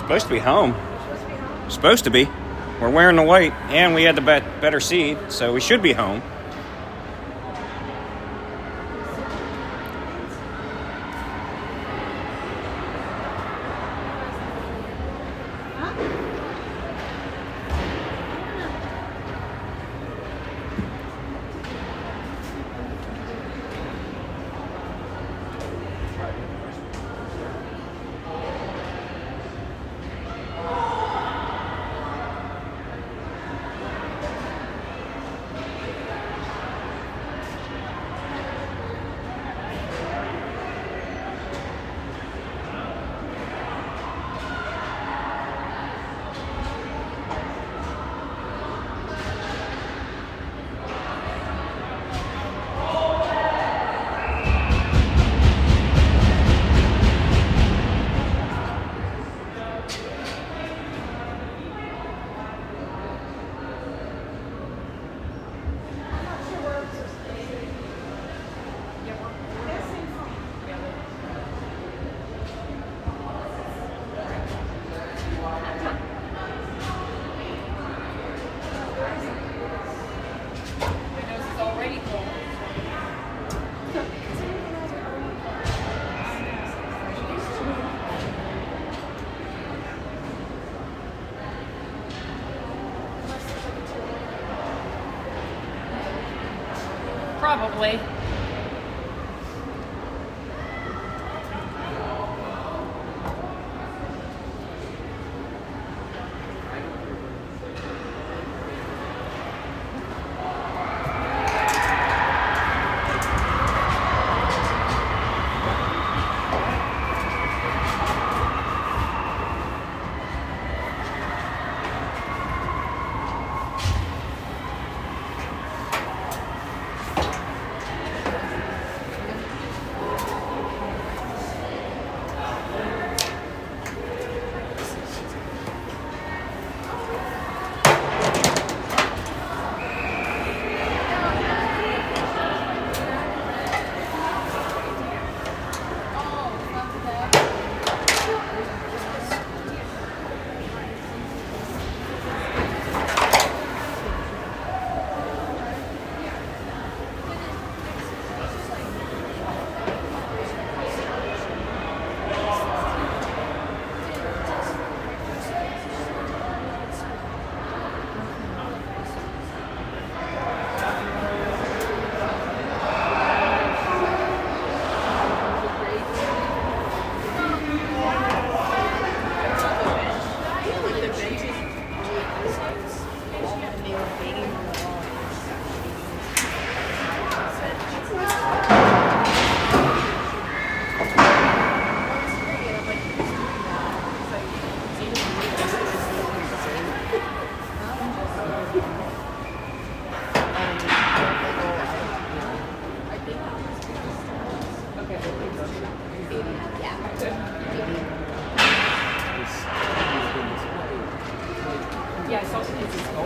Supposed to be home. Supposed to be. We're wearing the white, and we had the better seat, so we should be home. Probably. Yeah, I saw some kids in school.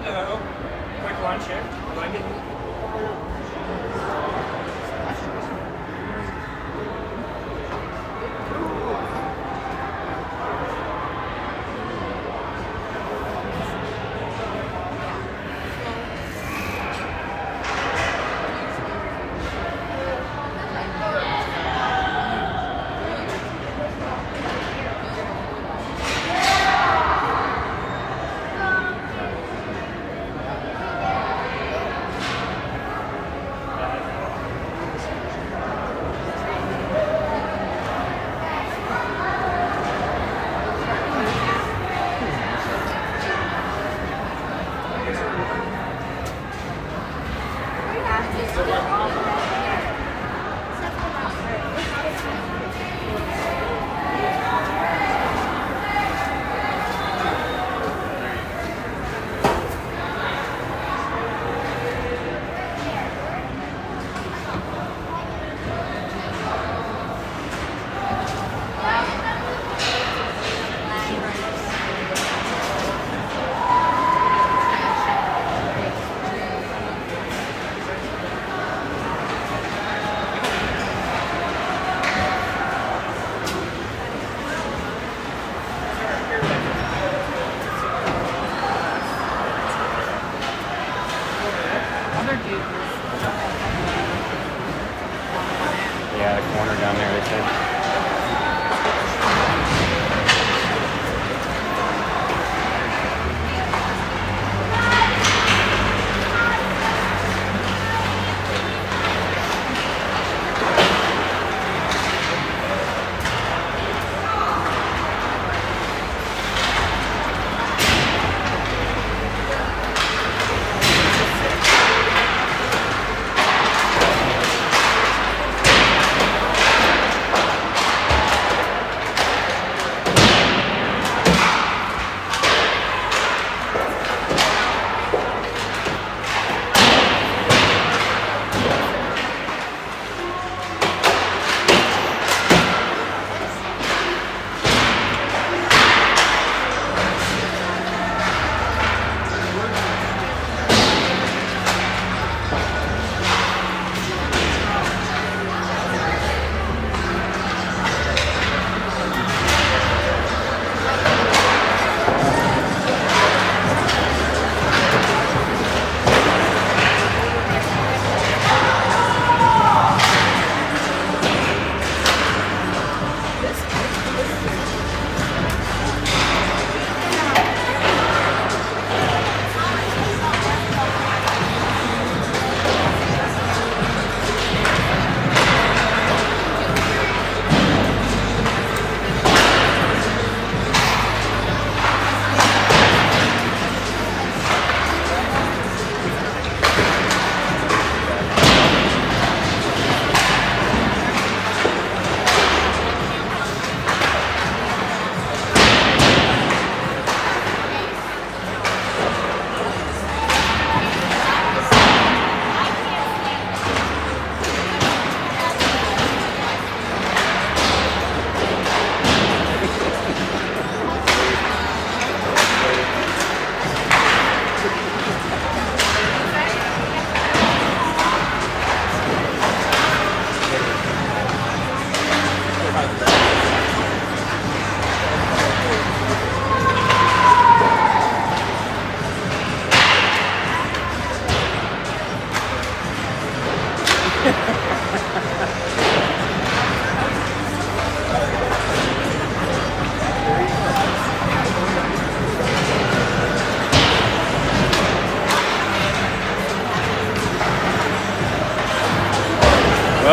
Hello. Quick lunch here. Like it?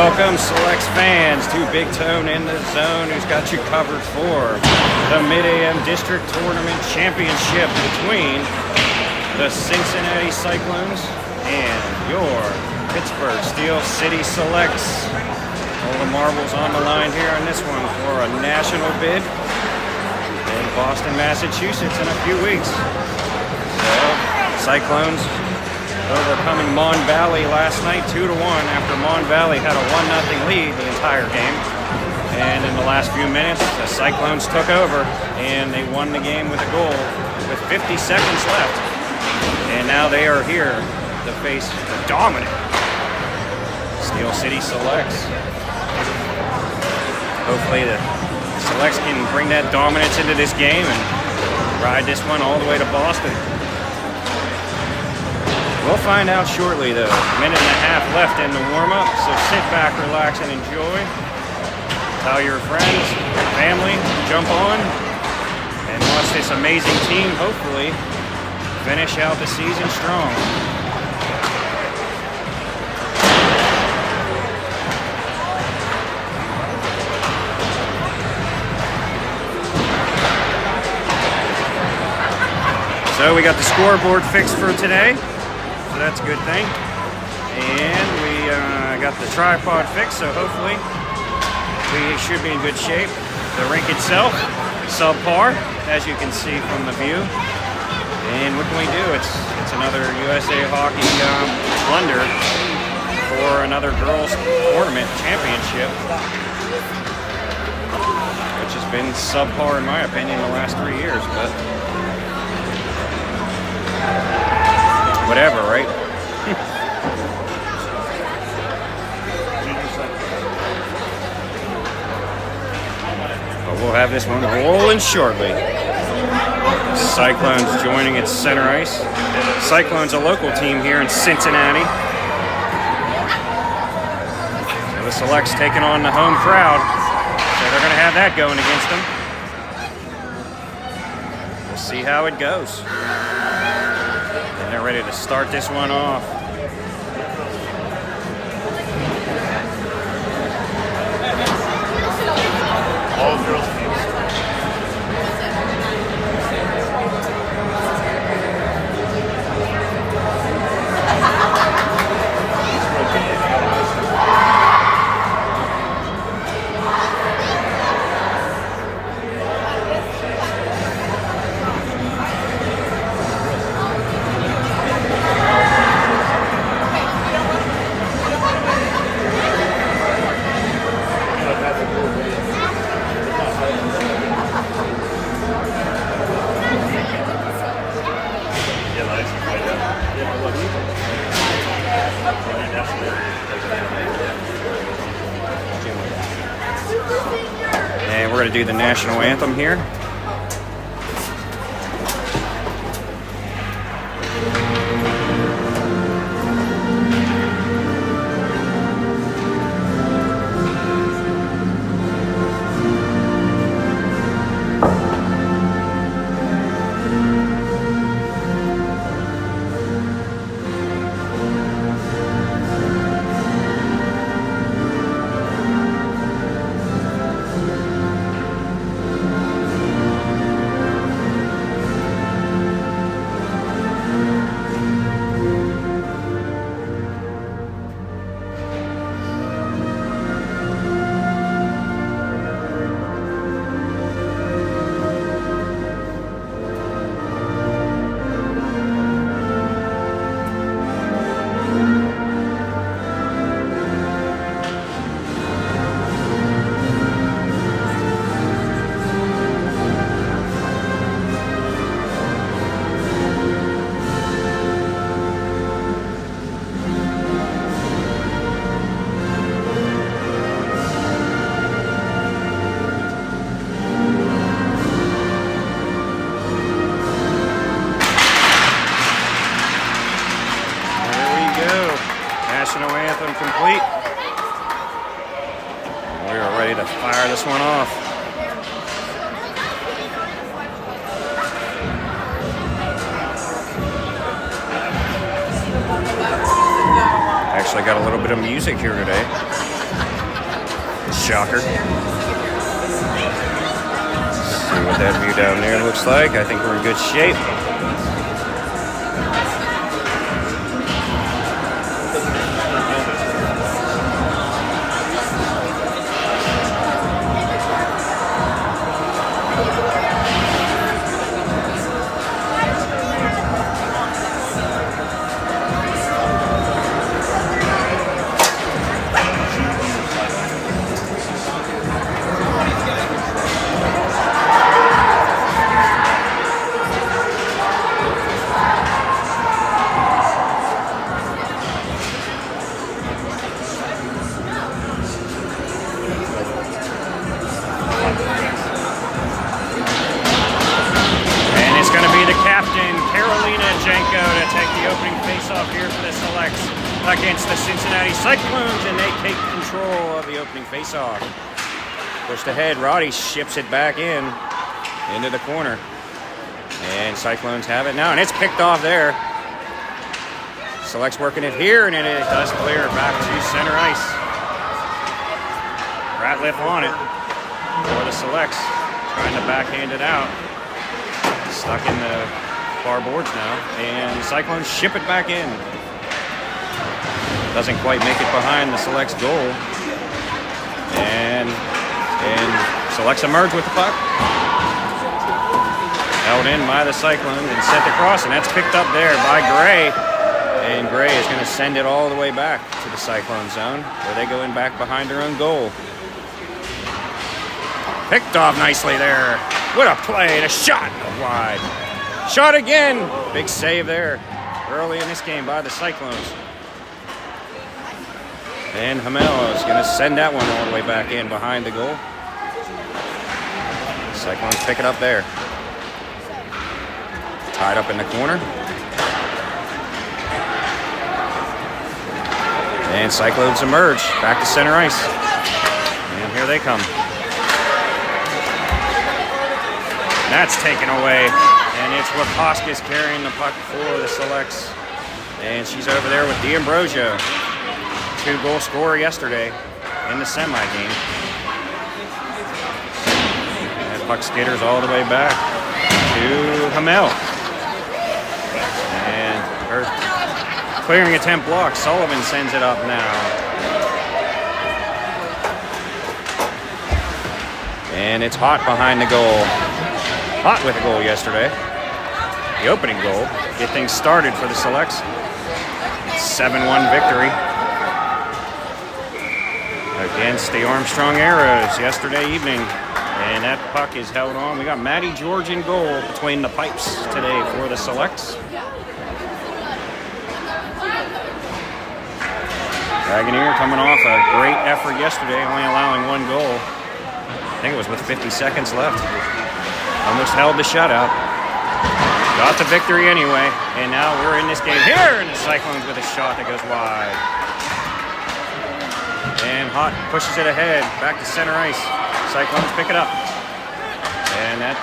Welcome, Selects fans, to Big Tone in the Zone, who's got you covered for the MidAm District Tournament Championship between the Cincinnati Cyclones and your Pittsburgh Steel City Selects. All the marbles on the line here on this one for a national bid in Boston, Massachusetts in a few weeks. So, Cyclones overcoming Mon Valley last night 2-1 after Mon Valley had a 1-0 lead the entire game. And in the last few minutes, the Cyclones took over and they won the game with a goal with 50 seconds left. And now they are here to face the dominant Steel City Selects. Hopefully the Selects can bring that dominance into this game and ride this one all the way to Boston. We'll find out shortly though. A minute and a half left in the warm-up, so sit back, relax, and enjoy. Tell your friends, your family, jump on, and watch this amazing team hopefully finish out the season strong. So we got the scoreboard fixed for today. So that's a good thing. And we got the tripod fixed, so hopefully we should be in good shape. The rink itself, subpar, as you can see from the view. And what can we do? It's another USA Hockey blunder for another girls tournament championship, which has been subpar in my opinion the last 3 years, but whatever, right? But we'll have this one rolling shortly. Cyclones joining at center ice. Cyclones, a local team here in Cincinnati. So the Selects taking on the home crowd. So they're going to have that going against them. We'll see how it goes. And they're ready to start this one off. All girls teams. And we're going to do the national anthem here. National anthem complete. We are ready to fire this one off. Actually got a little bit of music here today. shocker. See what that view down there looks like. I think we're in good shape. Against the Cincinnati Cyclones, and they take control of the opening faceoff. Pushed ahead, Roddy ships it back into the corner. And Cyclones have it now, and it's picked off there. Select's working it here, and it does clear back to center ice. Ratliff on it for the Selects, trying to backhand it out. Stuck in the far boards now, and Cyclones ship it back in. Doesn't quite make it behind the Select's goal. And Selects emerge with the puck. Held in by the Cyclones and sent across, and that's picked up there by Gray. And Gray is going to send it all the way back to the Cyclone zone, where they go in back behind their own goal. Picked off nicely there. What a play, and a shot wide. Shot again. Big save there early in this game by the Cyclones. And Hamel is going to send that one all the way back in behind the goal. Cyclones pick it up there. Tied up in the corner. And Cyclones emerge back to center ice. And here they come. That's taken away. And it's Waposkis carrying the puck for the Selects. And she's over there with D'Ambrosio. 2-goal scorer yesterday in the semi game. And puck skitters all the way back to Hamel. And her clearing attempt blocked. Sullivan sends it up now. And it's Hot behind the goal. Hot with a goal yesterday. The opening goal. Get things started for the Selects. 7-1 victory against the Armstrong Arrows yesterday evening. And that puck is held on. We got Maddie George in goal between the pipes today for the Selects. Wagoneer coming off a great effort yesterday, only allowing 1 goal. I think it was with 50 seconds left. Almost held the shutout. Got the victory anyway. And now we're in this game here, and the Cyclones with a shot that goes wide. And Hot pushes it ahead, back to center ice. Cyclones pick it up. And that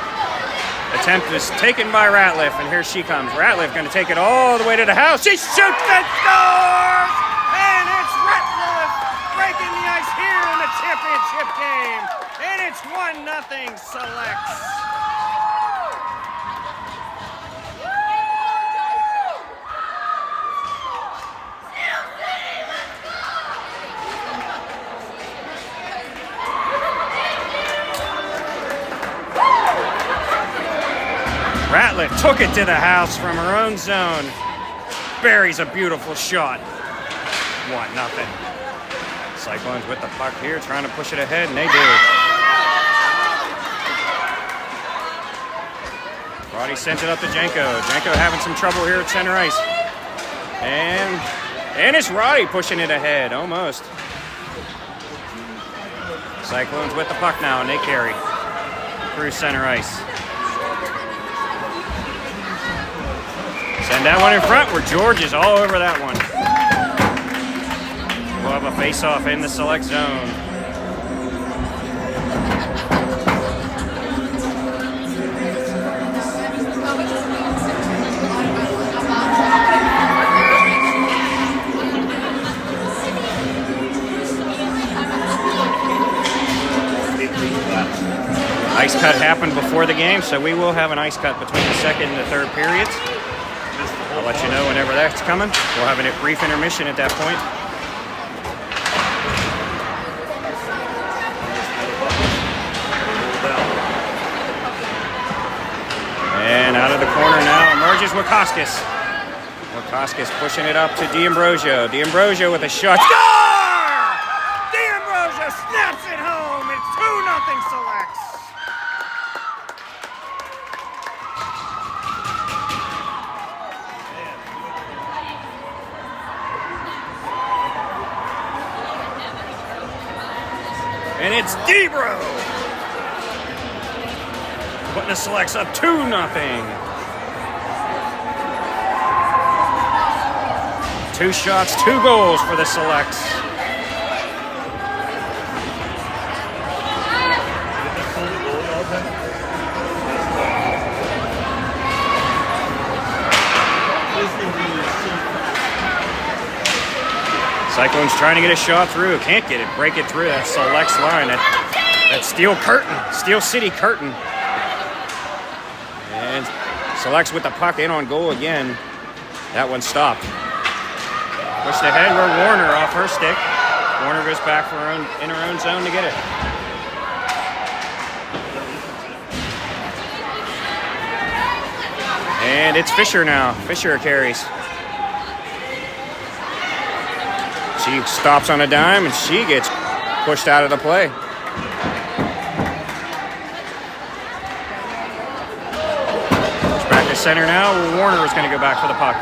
attempt is taken by Ratliff, and here she comes. Ratliff going to take it all the way to the house. She shoots and scores! And it's Ratliff breaking the ice here in the championship game. And it's 1-0 Selects. Ratliff took it to the house from her own zone. Buries a beautiful shot. 1-0. Cyclones with the puck here, trying to push it ahead, and they do. Roddy sends it up to Janko. Janko having some trouble here at center ice. And it's Roddy pushing it ahead, almost. Cyclones with the puck now, and they carry through center ice. Send that one in front, where George is all over that one. We'll have a face-off in the Select zone. Ice cut happened before the game, so we will have an ice cut between the second and the third periods. I'll let you know whenever that's coming. We'll have a brief intermission at that point. And out of the corner now emerges Wakaskis. Wakaskis pushing it up to D'Ambrosio. D'Ambrosio with a shot. Score! D'Ambrosio snaps it home. It's 2-0 Selects. And it's Debro putting the Selects up 2-0. 2 shots, 2 goals for the Selects. Cyclones trying to get a shot through. Can't get it. Break it through that Selects line. That steel curtain. Steel City curtain. And Selects with the puck in on goal again. That one stopped. Pushed ahead where Warner off her stick. Warner goes back for in her own zone to get it. And it's Fisher now. Fisher carries. She stops on a dime and she gets pushed out of the play. It's back to center now. Warner is going to go back for the puck.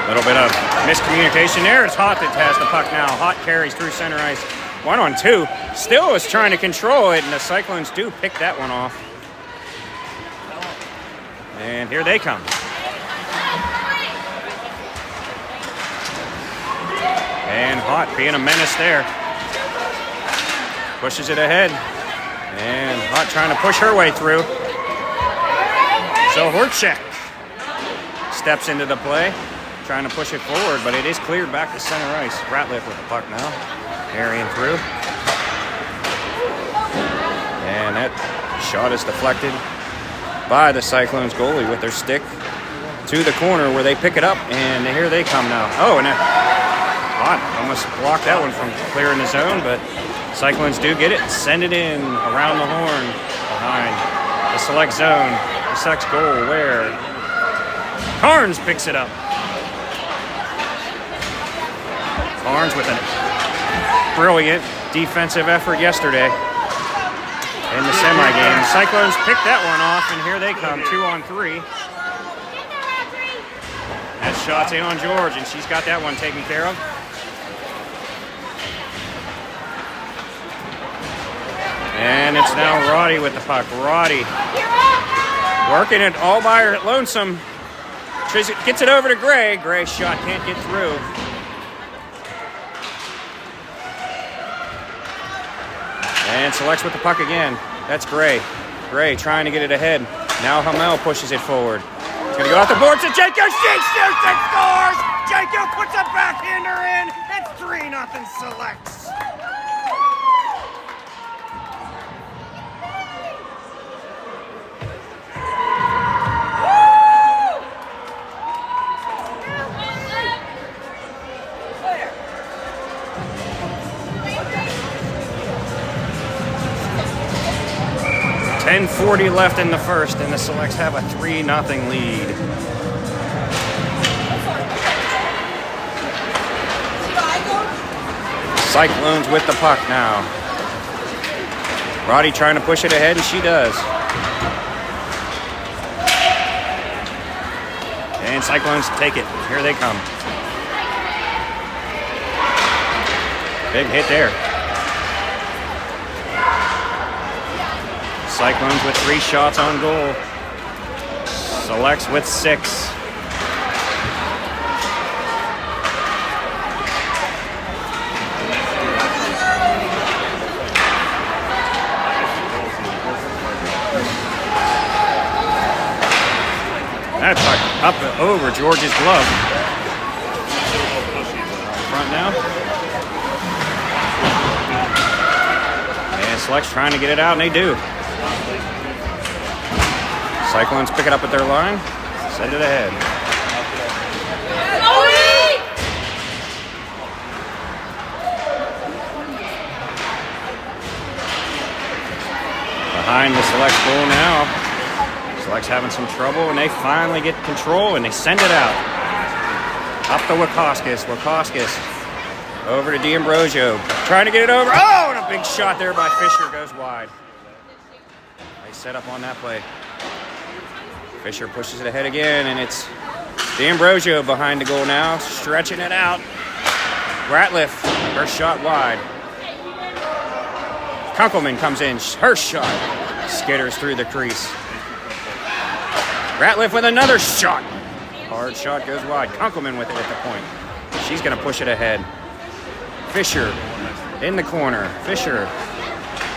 A little bit of miscommunication there. It's Hot that has the puck now. Hot carries through center ice. 1-on-2. Still is trying to control it, and the Cyclones do pick that one off. And here they come. And Hot being a menace there. Pushes it ahead. And Hot trying to push her way through. So Horchak steps into the play. Trying to push it forward, but it is cleared back to center ice. Ratliff with the puck now, carrying through. And that shot is deflected by the Cyclones goalie with their stick to the corner where they pick it up, and here they come now. Oh, and Hot almost blocked that one from clearing the zone, but Cyclones do get it and send it in around the horn behind the select zone. The Selects goal where Carnes picks it up. Barnes with a brilliant defensive effort yesterday in the semi-game. Cyclones pick that one off, and here they come, 2-on-3. That shot's in on George, and she's got that one taken care of. And it's now Roddy with the puck. Roddy working it all by her lonesome. Gets it over to Gray. Gray's shot can't get through. And Selects with the puck again. That's Gray. Gray trying to get it ahead. Now Hamel pushes it forward. It's going to go off the boards to Jaco. She shoots and scores! Jaco puts a backhander in. That's 3-0 Selects. .40 left in the first, and the Selects have a 3-0 lead. Cyclones with the puck now. Roddy trying to push it ahead, and she does. And Cyclones take it. Here they come. Big hit there. Cyclones with 3 shots on goal. Selects with 6. That puck up over George's glove. Front now. And Select's trying to get it out, and they do. Cyclones pick it up at their line. Send it ahead. Behind the Select's goal now. Select's having some trouble, and they finally get control, and they send it out. Up to Wachowskis. Wachowskis over to D'Ambrosio. Trying to get it over. Oh, and a big shot there by Fisher goes wide. They set up on that play. Fisher pushes it ahead again, and it's D'Ambrosio behind the goal now, stretching it out. Ratliff, her shot wide. Kunkelman comes in, her shot skitters through the crease. Ratliff with another shot. Hard shot goes wide. Kunkelman with it at the point. She's going to push it ahead. Fisher in the corner. Fisher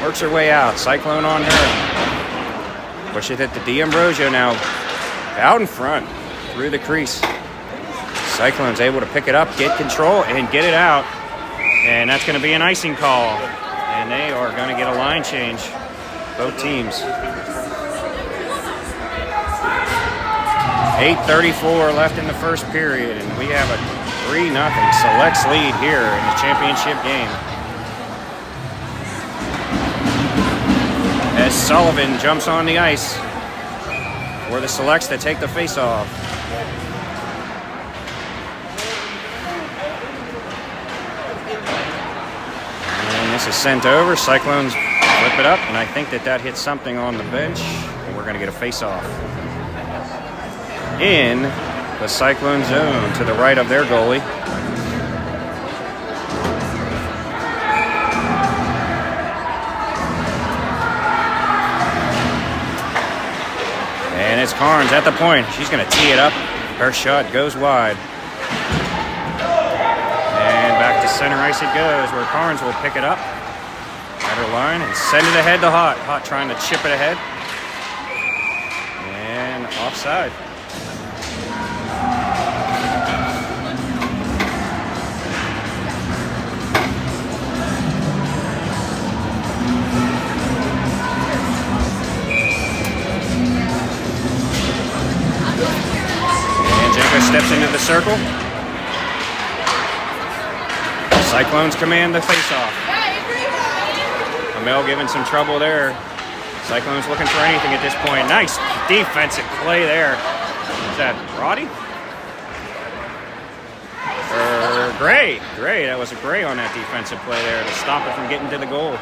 works her way out. Cyclone on her. Push it at the D'Ambrosio now. Out in front through the crease. Cyclone's able to pick it up, get control, and get it out. And that's going to be an icing call. And they are going to get a line change. Both teams. 8:34 left in the first period, and we have a 3-0 Selects lead here in the championship game. As Sullivan jumps on the ice for the Selects to take the face-off. And this is sent over. Cyclones flip it up, and I think that hits something on the bench, and we're going to get a face-off in the Cyclone zone to the right of their goalie. And it's Carnes at the point. She's going to tee it up. Her shot goes wide. And back to center ice it goes, where Carnes will pick it up at her line and send it ahead to Hott. Hott trying to chip it ahead. And offside. Steps into the circle. Cyclones command the face-off. Hamel giving some trouble there. Cyclones looking for anything at this point. Nice defensive play there. Is that Roddy? Gray. Gray. That was a Gray on that defensive play there to stop it from getting to the goal.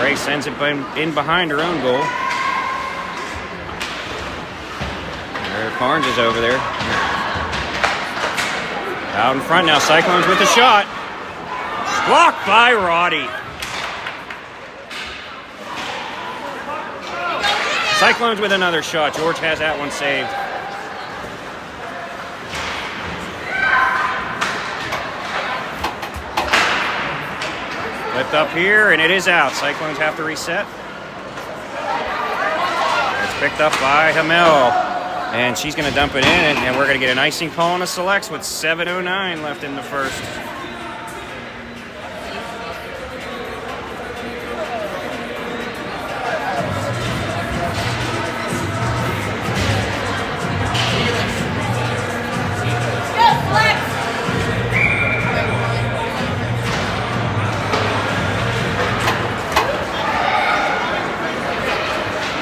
Gray sends it in behind her own goal. Carnes is over there. Out in front now, Cyclones with the shot. Blocked by Roddy. Cyclones with another shot. George has that one saved. Flipped up here, and it is out. Cyclones have to reset. It's picked up by Hamel. And she's going to dump it in, and we're going to get an icing call on the Selects with 7:09 left in the first.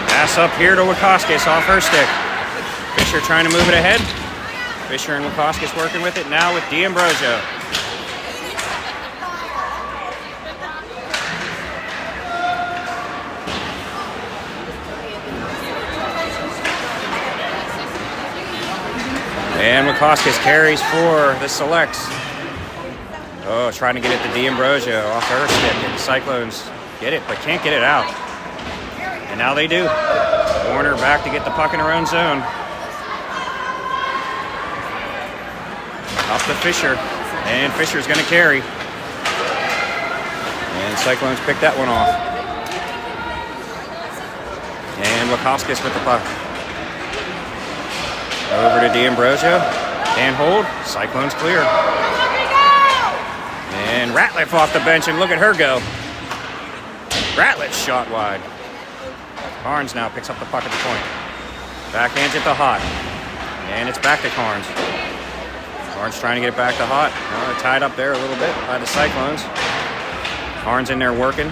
Pass up here to Wachowskis off her stick. Fisher trying to move it ahead. Fisher and Wachowskis working with it now with D'Ambrosio. And Wachowskis carries for the Selects. Oh, trying to get it to D'Ambrosio off her stick. And the Cyclones get it, but can't get it out. And now they do. Warner back to get the puck in her own zone. Up to Fisher, and Fisher's going to carry. And Cyclones pick that one off. And Wachowskis with the puck. Over to D'Ambrosio. Can't hold. Cyclones clear. And Ratliff off the bench, and look at her go. Ratliff shot wide. Carnes now picks up the puck at the point. Backhands it to Hot. And it's back to Carnes. Carnes trying to get it back to Hot. Now they're tied up there a little bit by the Cyclones. Carnes in there working.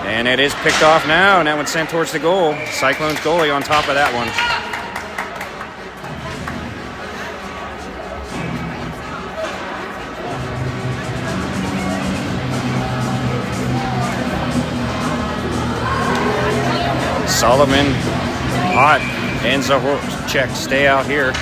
And it is picked off now, and that one's sent towards the goal. Cyclones goalie on top of that one. Sullivan, Hot, and Zahorchek stay out here.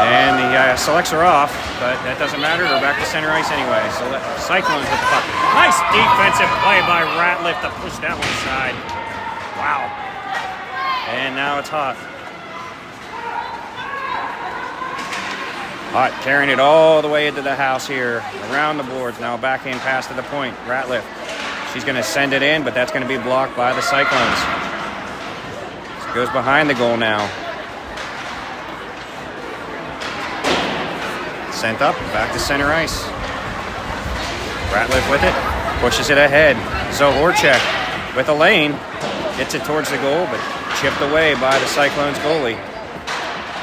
And the selects are off, but that doesn't matter. They're back to center ice anyway. So Cyclones with the puck. Nice defensive play by Ratliff to push that one aside. Wow. And now it's Hot. Hot carrying it all the way into the house here, around the boards. Now backhand pass to the point. Ratliff. She's going to send it in, but that's going to be blocked by the Cyclones. It goes behind the goal now. Sent up, back to center ice. Ratliff with it, pushes it ahead. Zahorchek with a lane. Gets it towards the goal, but chipped away by the Cyclones goalie.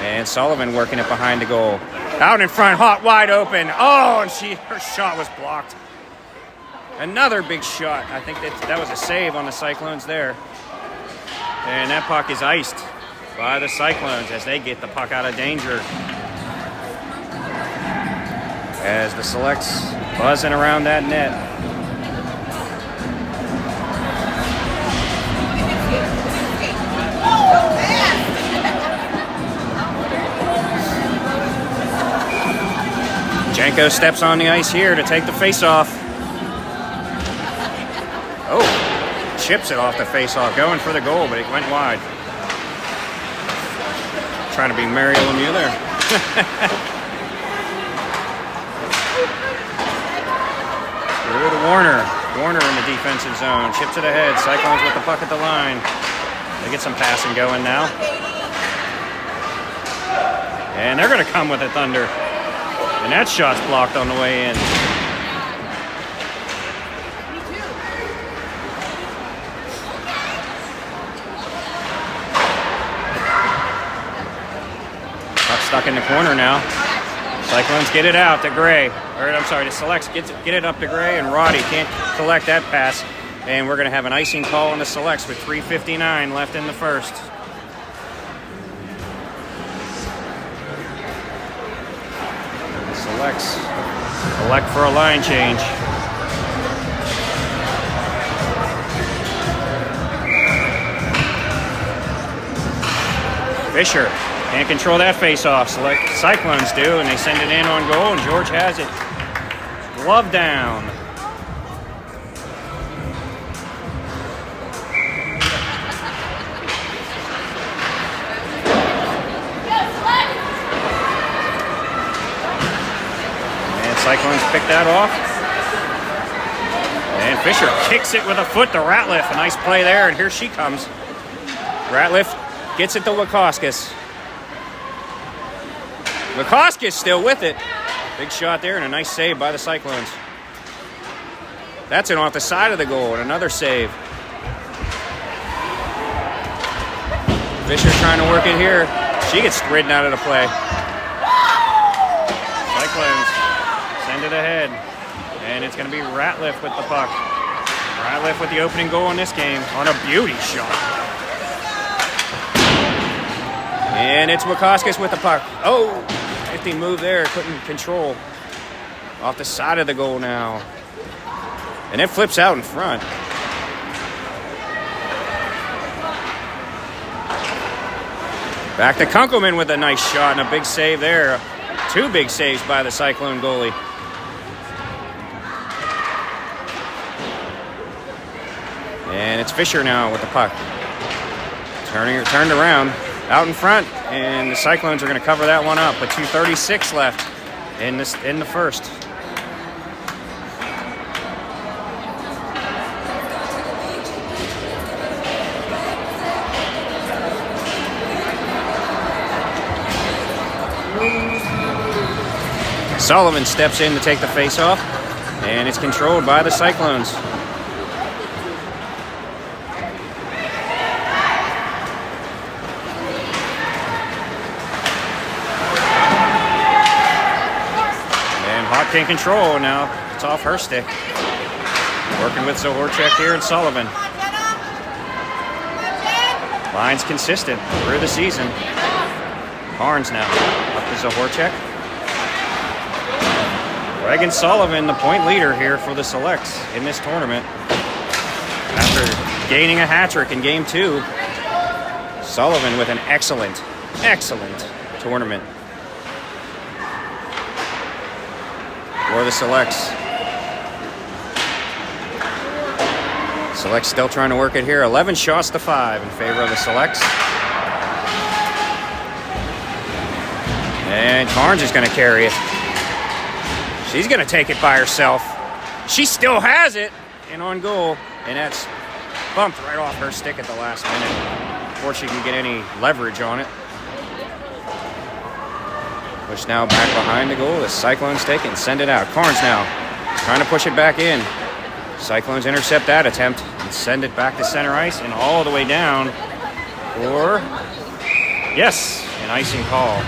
And Sullivan working it behind the goal. Out in front, Hot, wide open. Oh, and her shot was blocked. Another big shot. I think that was a save on the Cyclones there. And that puck is iced by the Cyclones as they get the puck out of danger. As the selects buzzing around that net. Janko steps on the ice here to take the face-off. Oh, chips it off the face-off, going for the goal, but it went wide. Trying to be Mario Lemieux there. Through to Warner. Warner in the defensive zone. Chips it ahead. Cyclones with the puck at the line. They get some passing going now. And they're going to come with it, Thunder. And that shot's blocked on the way in. Puck stuck in the corner now. Cyclones get it out to Gray. Or I'm sorry, the selects get it up to Gray, and Roddy can't collect that pass. And we're going to have an icing call on the selects with 3:59 left in the first. Selects elect for a line change. Fisher can't control that face-off. Cyclones do, and they send it in on goal, and George has it. Glove down. Cyclones pick that off. And Fisher kicks it with a foot to Ratliff. A nice play there, and here she comes. Ratliff gets it to Lukaskis. Lukaskis still with it. Big shot there, and a nice save by the Cyclones. That's it off the side of the goal, and another save. Fisher trying to work it here. She gets ridden out of the play. Cyclones send it ahead, and it's going to be Ratliff with the puck. Ratliff with the opening goal in this game on a beauty shot. And it's Lukaskis with the puck. Oh, 50 move there, couldn't control. Off the side of the goal now. And it flips out in front. Back to Kunkelman with a nice shot and a big save there. Two big saves by the Cyclone goalie. And it's Fisher now with the puck. Turned around, out in front, and the Cyclones are going to cover that one up with 2:36 left in the first. Sullivan steps in to take the face-off, and it's controlled by the Cyclones. In control now. It's off her stick. Working with Zohorchek here and Sullivan. Line's consistent through the season. Carnes now up to Zohorchek. Reagan Sullivan, the point leader here for the Selects in this tournament. After gaining a hat trick in game 2, Sullivan with an excellent tournament for the Selects. Selects still trying to work it here. 11 shots to 5 in favor of the Selects. And Carnes is going to carry it. She's going to take it by herself. She still has it and on goal. And that's bumped right off her stick at the last minute before she can get any leverage on it. Push now back behind the goal. The Cyclones take it and send it out. Carnes now trying to push it back in. Cyclones intercept that attempt and send it back to center ice and all the way down for, yes, an icing call.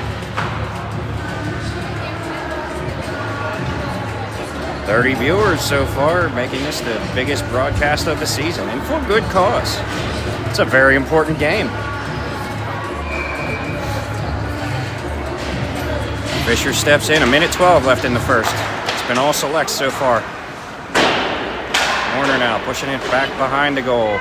30 viewers so far, making this the biggest broadcast of the season, and for good cause. It's a very important game. Fisher steps in, 1:12 left in the first. It's been all Selects so far. Warner now pushing it back behind the goal.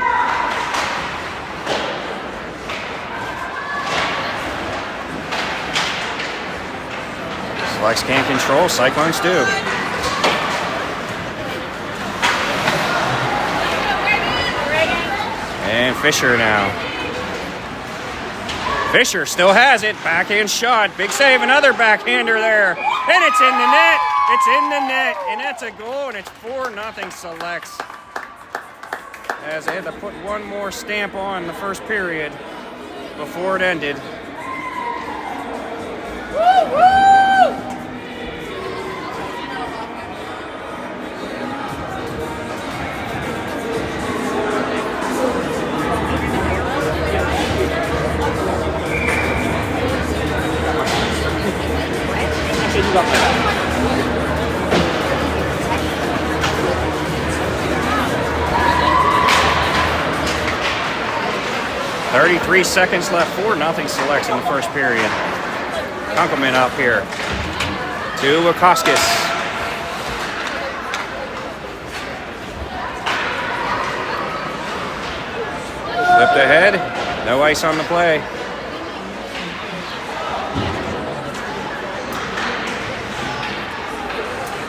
Selects can't control, Cyclones do. And Fisher now. Fisher still has it. Backhand shot. Big save. Another backhander there. And it's in the net. It's in the net. And that's a goal. And it's 4-0 Selects. As they had to put one more stamp on the first period before it ended. Woo, woo! up there. 33 seconds left, 4-0 Selects in the first period. Kunkelman up here to Wakoskis. Flipped ahead, no ice on the play.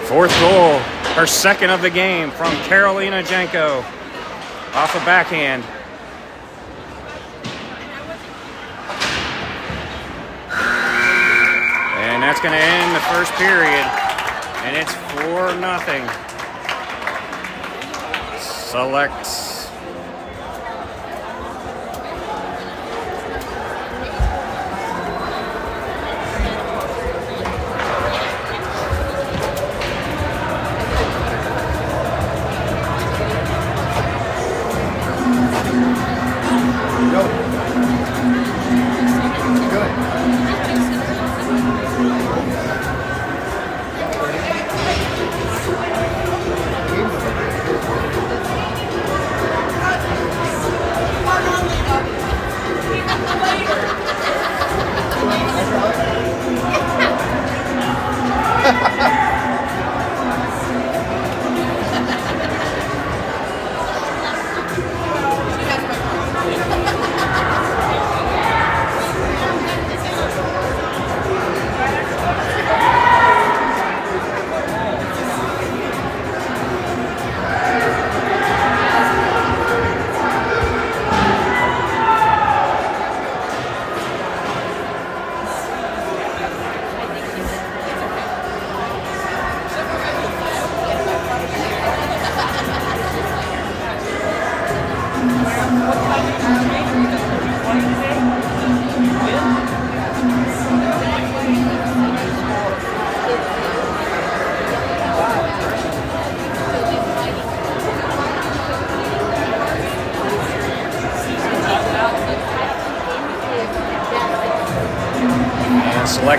Fourth goal, her second of the game from Karolina Janko off a backhand. And that's going to end the first period. And it's 4-0. Selects.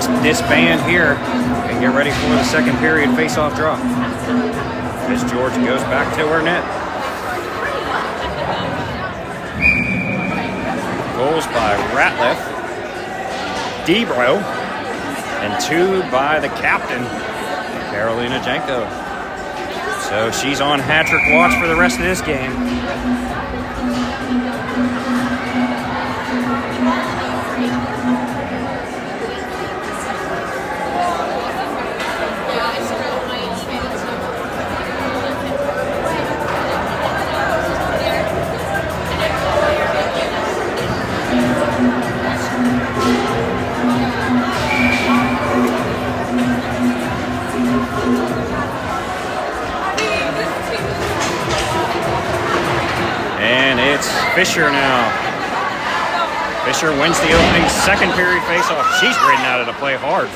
Selects disband here and get ready for the second period face-off draw. As George goes back to her net. Goals by Ratliff, Debro, and 2 by the captain, Carolina Janko. So she's on hat-trick watch for the rest of this game. And it's Fisher now. Fisher wins the opening second period faceoff. She's ridden out of the play hard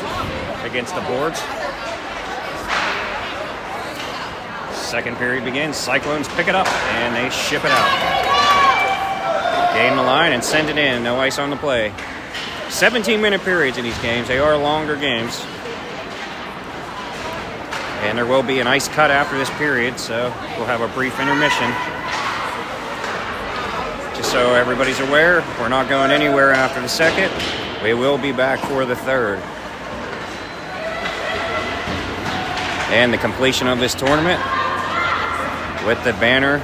against the boards. Second period begins. Cyclones pick it up and they ship it out. Gain the line and send it in. No ice on the play. 17-minute periods in these games. They are longer games. And there will be an ice cut after this period, so we'll have a brief intermission. Just so everybody's aware, we're not going anywhere after the second. We will be back for the third. And the completion of this tournament with the banner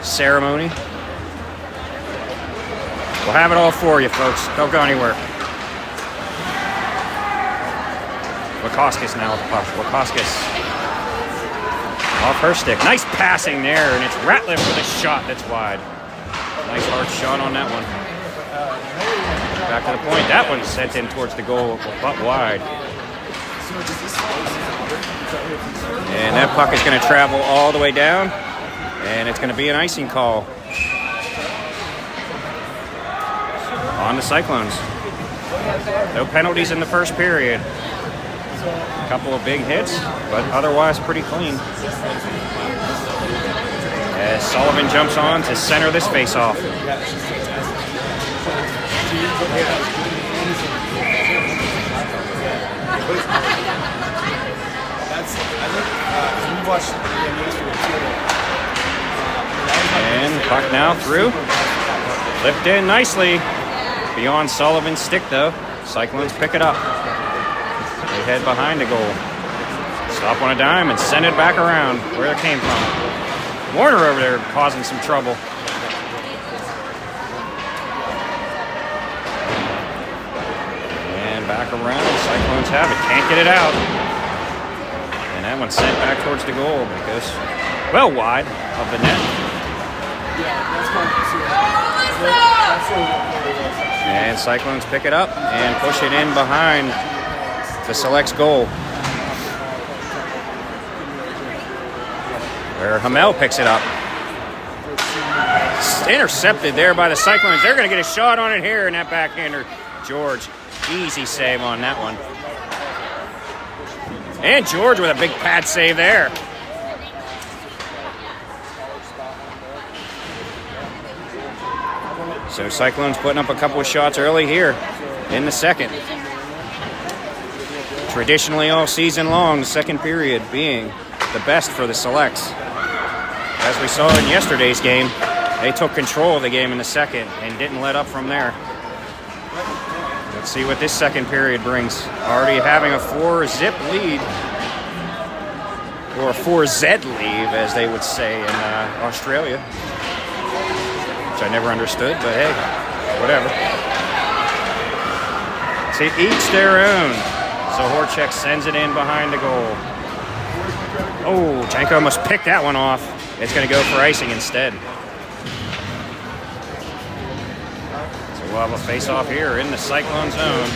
ceremony. We'll have it all for you, folks. Don't go anywhere. Wakoskis now with the puck. Wakoskis off her stick. Nice passing there, and it's Ratliff with a shot that's wide. Nice hard shot on that one. Back to the point. That one sent in towards the goal, but wide. And that puck is going to travel all the way down, and it's going to be an icing call on the Cyclones. No penalties in the first period. A couple of big hits, but otherwise pretty clean. As Sullivan jumps on to center this face-off. And puck now through. Flipped in nicely. Beyond Sullivan's stick though. Cyclones pick it up. They head behind the goal. Stop on a dime and send it back around where it came from. Warner over there causing some trouble. And back around. Cyclones have it. Can't get it out. And that one's sent back towards the goal. It goes well wide of the net. And Cyclones pick it up and push it in behind the Select's goal. Where Hamel picks it up. It's intercepted there by the Cyclones. They're going to get a shot on it here, and that backhander, George. Easy save on that one. And George with a big pad save there. So Cyclones putting up a couple of shots early here in the second. Traditionally all season long, the second period being the best for the Selects. As we saw in yesterday's game, they took control of the game in the second and didn't let up from there. Let's see what this second period brings. Already having a 4-zip lead, or a 4Z lead, as they would say in Australia, which I never understood, but hey, whatever. To each their own. So Horchek sends it in behind the goal. Oh, Janko must pick that one off. It's going to go for icing instead. So we'll have a face-off here in the Cyclone zone.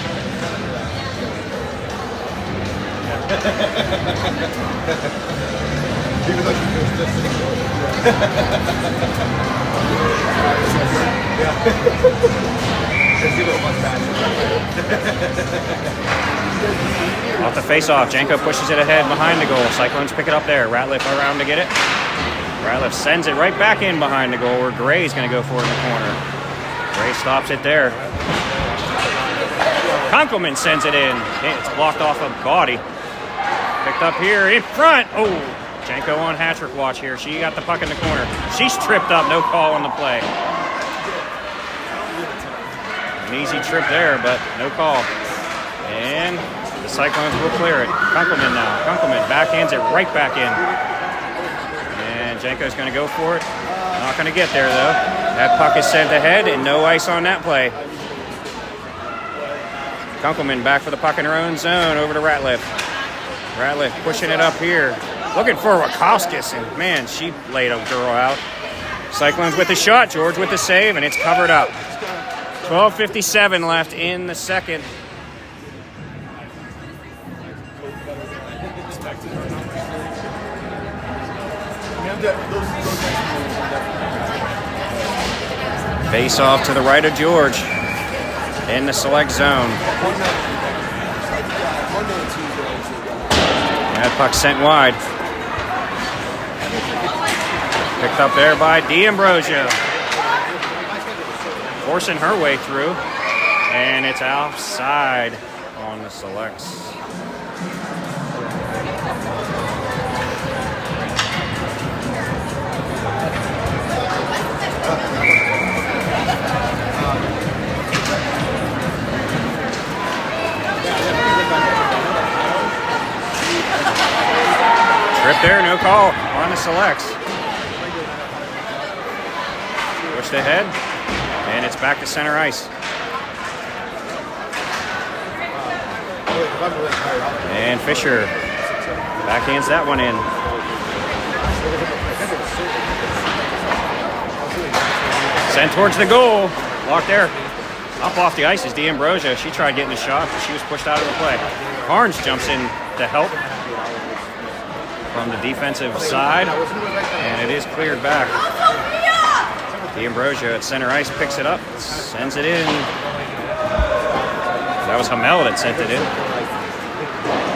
Off the face-off, Janko pushes it ahead behind the goal. Cyclones pick it up there. Ratliff around to get it. Ratliff sends it right back in behind the goal where Gray's going to go for it in the corner. Gray stops it there. Kunkelman sends it in. Okay, it's blocked off a body. Picked up here in front. Oh, Janko on hat-trick watch here. She got the puck in the corner. She's tripped up. No call on the play. An easy trip there, but no call. And the Cyclones will clear it. Kunkelman now. Kunkelman backhands it right back in. And Janko's going to go for it. Not going to get there, though. That puck is sent ahead, and no ice on that play. Kunkelman back for the puck in her own zone over to Ratliff. Ratliff pushing it up here. Looking for Wachowskis, and man, she laid a girl out. Cyclones with the shot, George with the save, and it's covered up. 12:57 left in the second. Face off to the right of George in the select zone. That puck sent wide. Picked up there by D'Ambrosio. Forcing her way through. And it's offside on the selects. Trip there, no call on the selects. Pushed ahead, and it's back to center ice. And Fisher backhands that one in. Sent towards the goal. Blocked there. Up off the ice is D'Ambrosio. She tried getting a shot, but she was pushed out of the play. Carnes jumps in to help from the defensive side, and it is cleared back. D'Ambrosio at center ice picks it up, sends it in. That was Hamel that sent it in.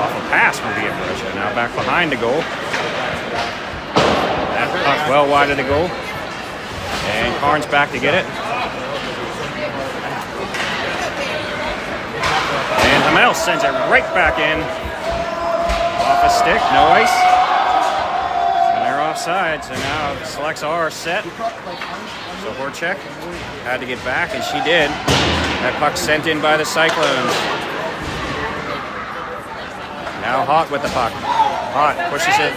Off a pass from D'Ambrosio. Now back behind the goal. That puck well wide of the goal. And Carnes back to get it. And Hamel sends it right back in. Off a stick, no ice. And they're offside, so now the selects are set. So Horchek had to get back, and she did. That puck sent in by the Cyclones. Now Hot with the puck. Hot pushes it.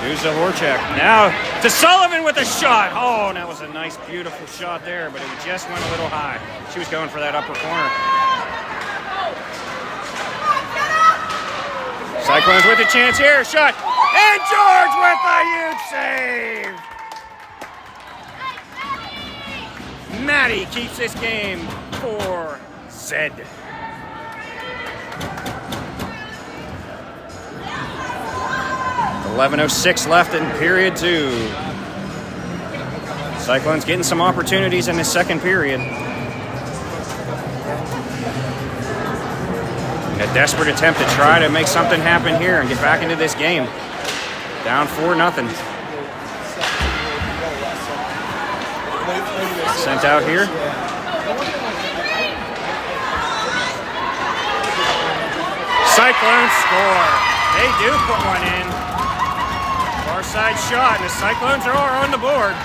Here's the Horchek. Now to Sullivan with a shot. Oh, that was a nice, beautiful shot there, but it just went a little high. She was going for that upper corner. Cyclones with a chance here. Shot. And George with a huge save. Maddie keeps this game for Zed. .11:06 left in period 2. Cyclones getting some opportunities in the second period. A desperate attempt to try to make something happen here and get back into this game. Down 4-0. Sent out here. Cyclones score. They do put one in. Far side shot, and the Cyclones are on the board.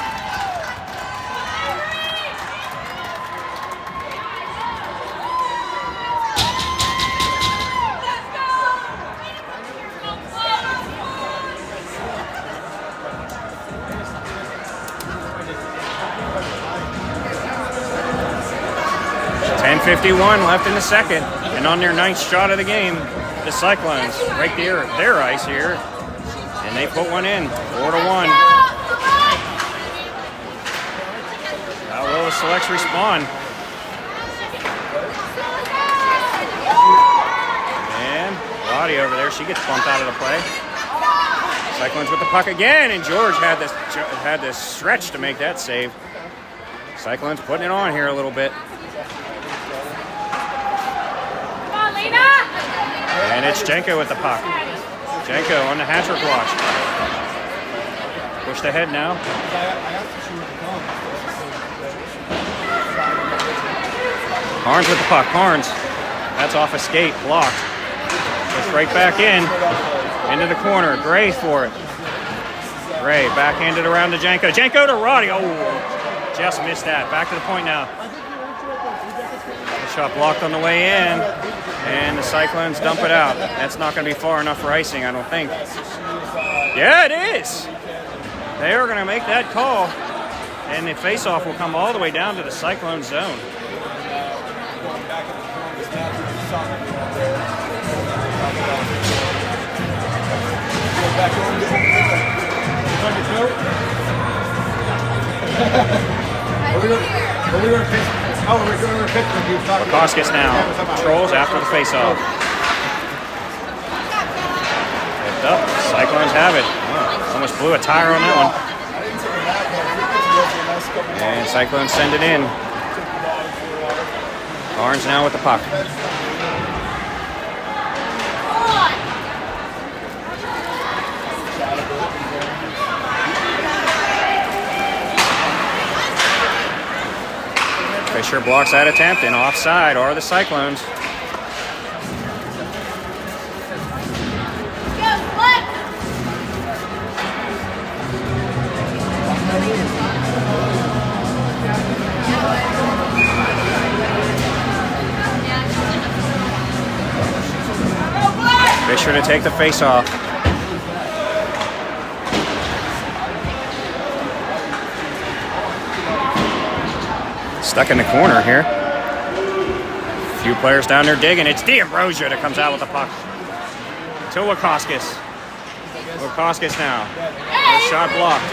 .51 left in the second, and on their ninth shot of the game, the Cyclones break their ice here, and they put one in, 4-1. How will the selects respond? And Lottie over there, she gets bumped out of the play. Cyclones with the puck again, and George had this stretch to make that save. Cyclones putting it on here a little bit. And it's Janko with the puck. Janko on the hat-trick watch. Pushed ahead now. Barnes with the puck. Barnes. That's off a skate. Blocked. Goes right back in. Into the corner. Gray for it. Gray backhanded around to Janko. Janko to Roddy. Oh, just missed that. Back to the point now. The shot blocked on the way in. And the Cyclones dump it out. That's not going to be far enough for icing, I don't think. Yeah, it is. They are going to make that call. And the face-off will come all the way down to the Cyclone zone. Koskis now controls after the face-off. Picked up. Cyclones have it. Oh, almost blew a tire on that one. And Cyclones send it in. Barnes now with the puck. Fisher blocks that attempt, and offside are the Cyclones. Fisher to take the face-off. Stuck in the corner here. A few players down there digging. It's D'Ambrosio that comes out with the puck. To Wachowskis. Wachowskis now. The shot blocked.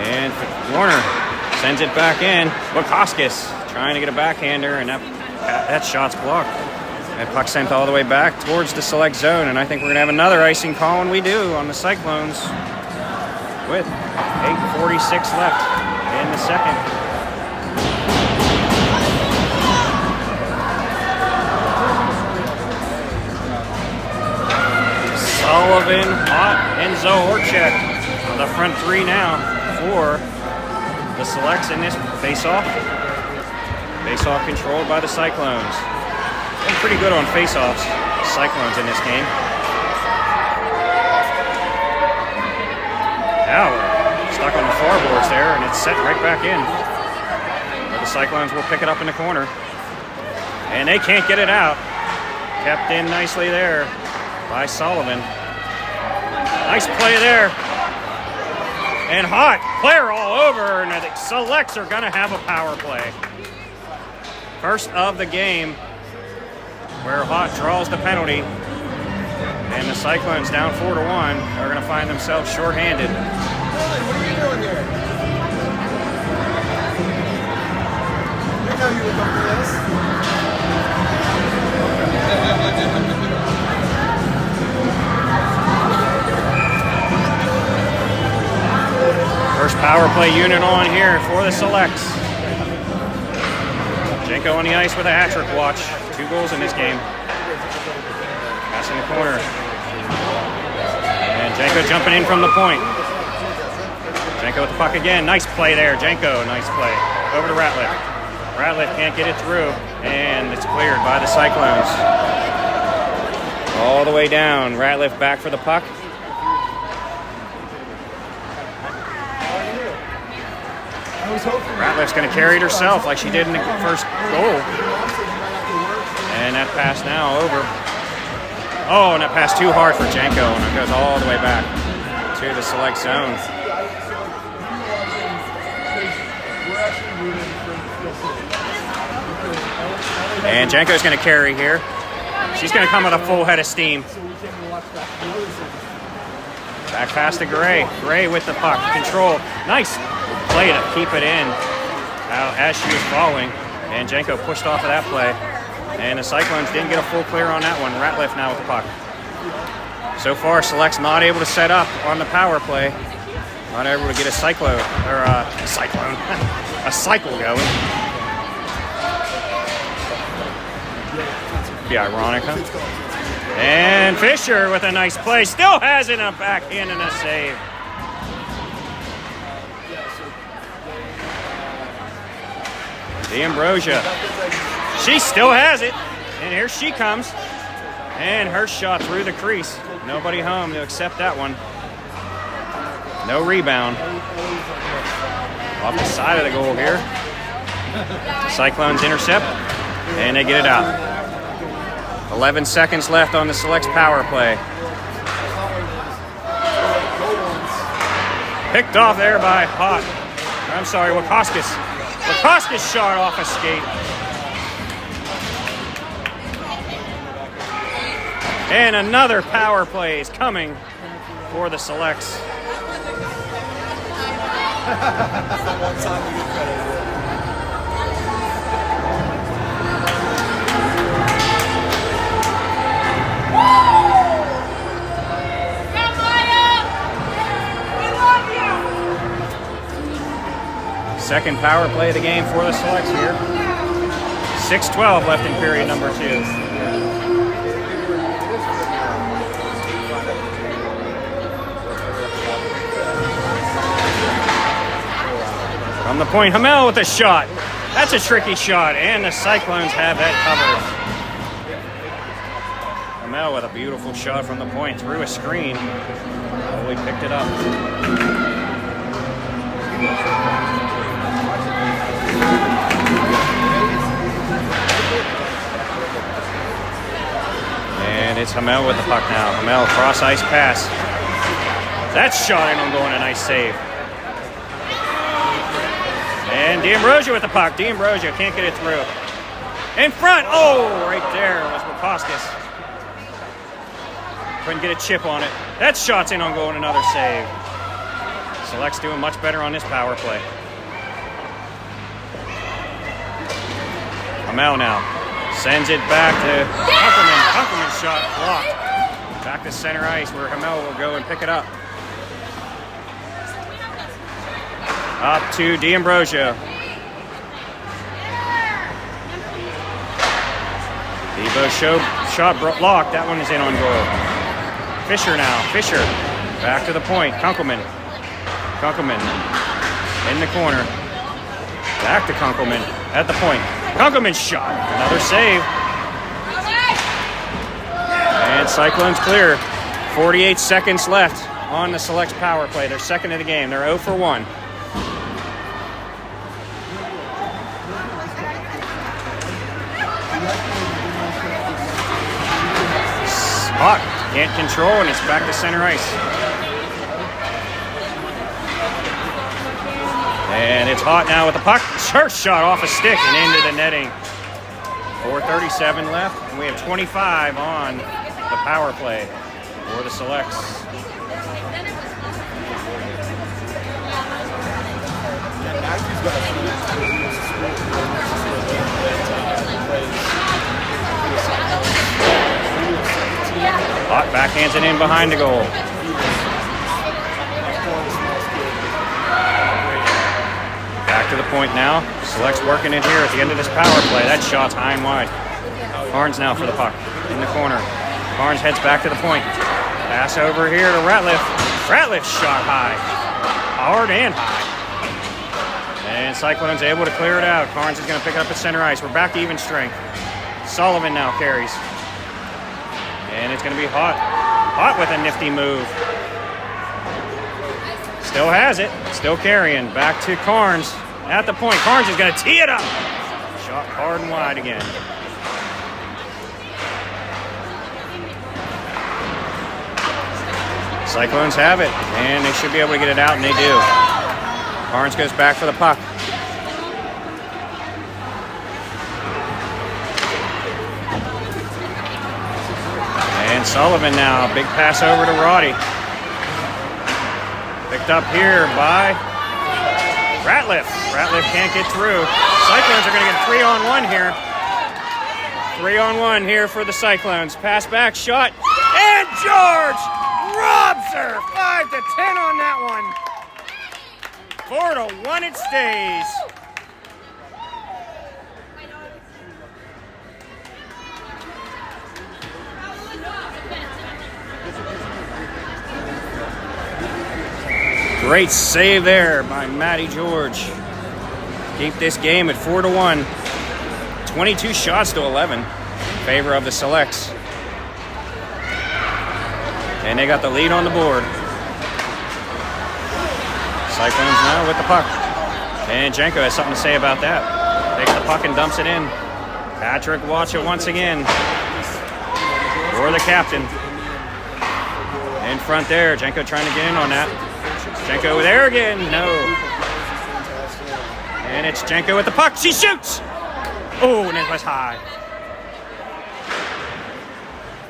And Warner sends it back in. Wachowskis trying to get a backhander, and that shot's blocked. That puck sent all the way back towards the select zone, and I think we're going to have another icing call, and we do on the Cyclones with 8:46 left in the second. Sullivan, Hott, and Zohorchek on the front three now for the selects in this face-off. Face-off controlled by the Cyclones. Been pretty good on face-offs, Cyclones in this game. Now we're stuck on the far boards there, and it's set right back in. Where the Cyclones will pick it up in the corner. And they can't get it out. Kept in nicely there by Sullivan. Nice play there. And Hott, player all over, and the selects are going to have a power play. First of the game, where Hott draws the penalty, and the Cyclones down 4-1 are going to find themselves shorthanded. What are you doing here? You know you would come for this. First power play unit on here for the selects. Janko on the ice with a hat-trick watch. 2 goals in this game. Pass in the corner. And Janko jumping in from the point. Janko with the puck again. Nice play there. Janko, nice play. Over to Ratliff. Ratliff can't get it through. And it's cleared by the Cyclones. All the way down. Ratliff back for the puck. Ratliff's going to carry it herself like she did in the first goal. And that pass now over. Oh, and that pass too hard for Janko, and it goes all the way back to the select zone. And Janko's going to carry here. She's going to come with a full head of steam. Back pass to Gray. Gray with the puck. Control. Nice play to keep it in as she was falling. And Janko pushed off of that play. And the Cyclones didn't get a full clear on that one. Ratliff now with the puck. So far, Select's not able to set up on the power play. Not able to get a cyclone, or a cyclone, a cycle going. Be ironic, huh? And Fisher with a nice play. Still has it in a backhand and a save. D'Ambrosia. She still has it. And here she comes. And her shot through the crease. Nobody home to accept that one. No rebound. Off the side of the goal here. Cyclones intercept. And they get it out. 11 seconds left on the Selects power play. Picked off there by Wakoskis. Wakoskis shot off a skate. And another power play is coming for the Selects. Second power play of the game for the Selects here. 6:12 left in period number 2. From the point, Hamel with a shot. That's a tricky shot, and the Cyclones have that covered. Hamel with a beautiful shot from the point, through a screen. Foley picked it up. And it's Hamel with the puck now. Hamel cross ice pass. That shot in on going, a nice save. And D'Ambrosia with the puck. D'Ambrosia can't get it through. In front. Oh, right there was Wakoskis. Couldn't get a chip on it. That shot's in on goal, another save. Select's doing much better on this power play. Hamel now sends it back to Kunkelman. Kunkelman's shot blocked. Back to center ice where Hamel will go and pick it up. Up to D'Ambrosia. Debo shot blocked. That one is in on goal. Fisher now. Fisher back to the point. Kunkelman. Kunkelman in the corner. Back to Kunkelman at the point. Kunkelman's shot. Another save. And Cyclones clear. 48 seconds left on the Selects power play. They're second of the game. They're 0 for 1. Hot, can't control, and it's back to center ice. And it's Hot now with the puck. First shot off a stick and into the netting. 4:37 left, and we have 25 on the power play for the Selects. Hot backhands it in behind the goal. Back to the point now. Selects working in here at the end of this power play. That shot's high and wide. Barnes now for the puck in the corner. Barnes heads back to the point. Pass over here to Ratliff. Ratliff shot high. Hard and high. And Cyclones able to clear it out. Carnes is going to pick it up at center ice. We're back to even strength. Sullivan now carries. And it's going to be Hot. Hot with a nifty move. Still has it. Still carrying. Back to Carnes at the point. Carnes is going to tee it up. Shot hard and wide again. Cyclones have it, and they should be able to get it out, and they do. Carnes goes back for the puck. And Sullivan now, big pass over to Roddy. Picked up here by Ratliff. Ratliff can't get through. Cyclones are going to get 3-on-1 here. 3-on-1 here for the Cyclones. Pass back, shot, and George robs her. 5-10 on that one. 4-1 it stays. Great save there by Matty George. keep this game at 4-1. 22 shots to 11 in favor of the Selects. And they got the lead on the board. Cyclones now with the puck. And Jenko has something to say about that. Takes the puck and dumps it in. Patrick watch it once again. For the captain. In front there. Jenko trying to get in on that. Jenko there again. No. And it's Jenko with the puck. She shoots. Oh, and it was high.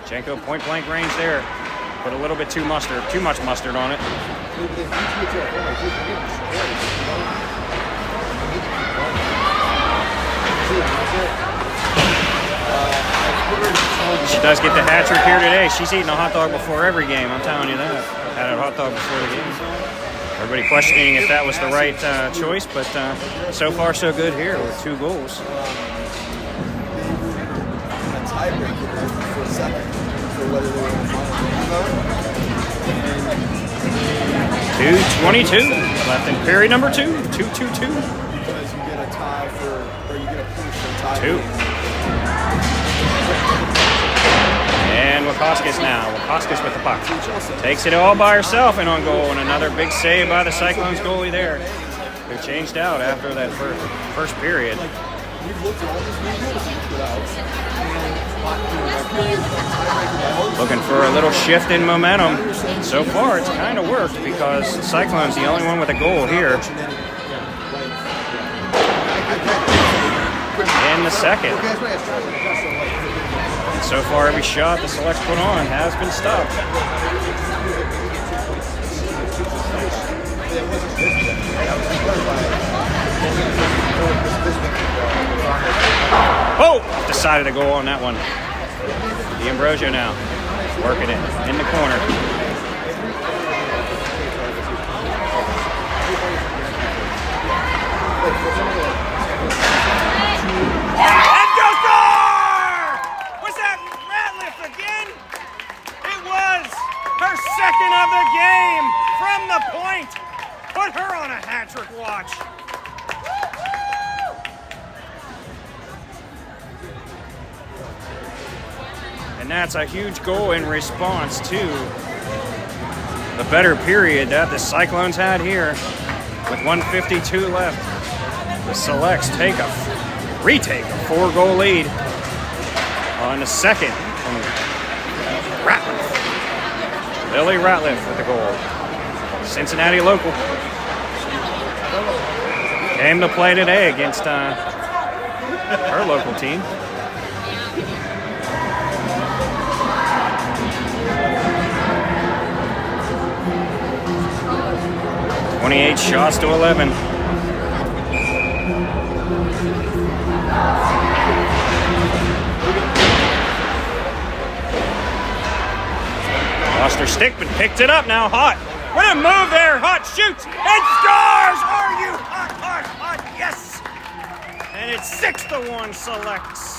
Jenko point blank range there. Put a little bit too much mustard on it. She does get the hat trick here today. She's eating a hot dog before every game, I'm telling you that. Had a hot dog before the game. Everybody questioning if that was the right choice, but so far so good here with 2 goals. A tiebreaker for a second for whether they were in the final. 2:22 left in period number 2. 2-2-2. Because you get a tie for, or you get a push for tie. 2. And Wachowskis now. Wachowskis with the puck. Takes it all by herself and on goal. And another big save by the Cyclones goalie there. Who changed out after that first period. We've looked at all these new goals you put out. Looking for a little shift in momentum. So far, it's kind of worked because Cyclone's the only one with a goal here. In the second. And so far, every shot the Selects put on has been stopped. Oh! Decided to go on that one. D'Ambrosio now. Working it in the corner. And go score! Was that Ratliff again? It was her second of the game from the point. Put her on a hat-trick watch. And that's a huge goal in response to the better period that the Cyclones had here with 1:52 left. The Selects retake a 4-goal lead on the second from Ratliff. Lily Ratliff with the goal. Cincinnati local. Came to play today against her local team. $28 shots to 11. Lost her stick, but picked it up now. Hot. What a move there. Hot shoots and scores. Are you hot, hot, hot? Yes. And it's 6-1 Selects.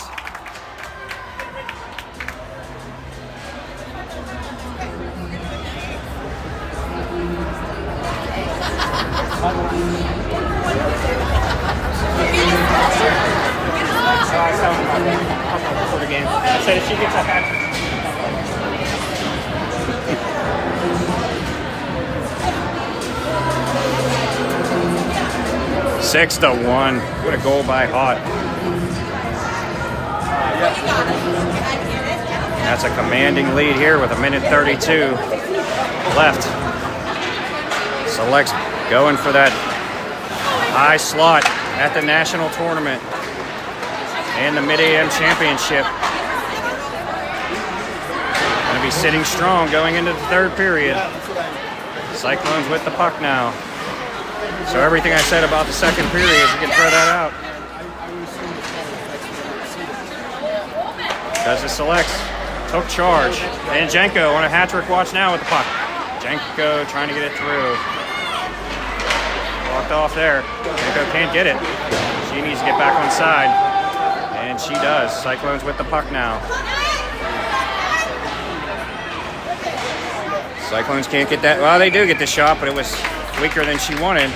For the game. I said if she gets a hat trick. 6-1. What a goal by Hot. That's a commanding lead here with 1:32 left. Selects going for that high slot at the national tournament and the MidAm championship. Going to be sitting strong going into the 3rd period. Cyclones with the puck now. So everything I said about the 2nd period, you can throw that out. Because the Selects took charge. And Jenko on a hat-trick watch now with the puck. Jenko trying to get it through. Walked off there. Jenko can't get it. She needs to get back on side. And she does. Cyclones with the puck now. Cyclones can't get that. Well, they do get the shot, but it was weaker than she wanted.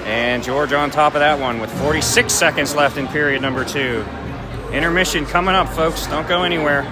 And George on top of that one with 46 seconds left in period number 2. Intermission coming up, folks. Don't go anywhere.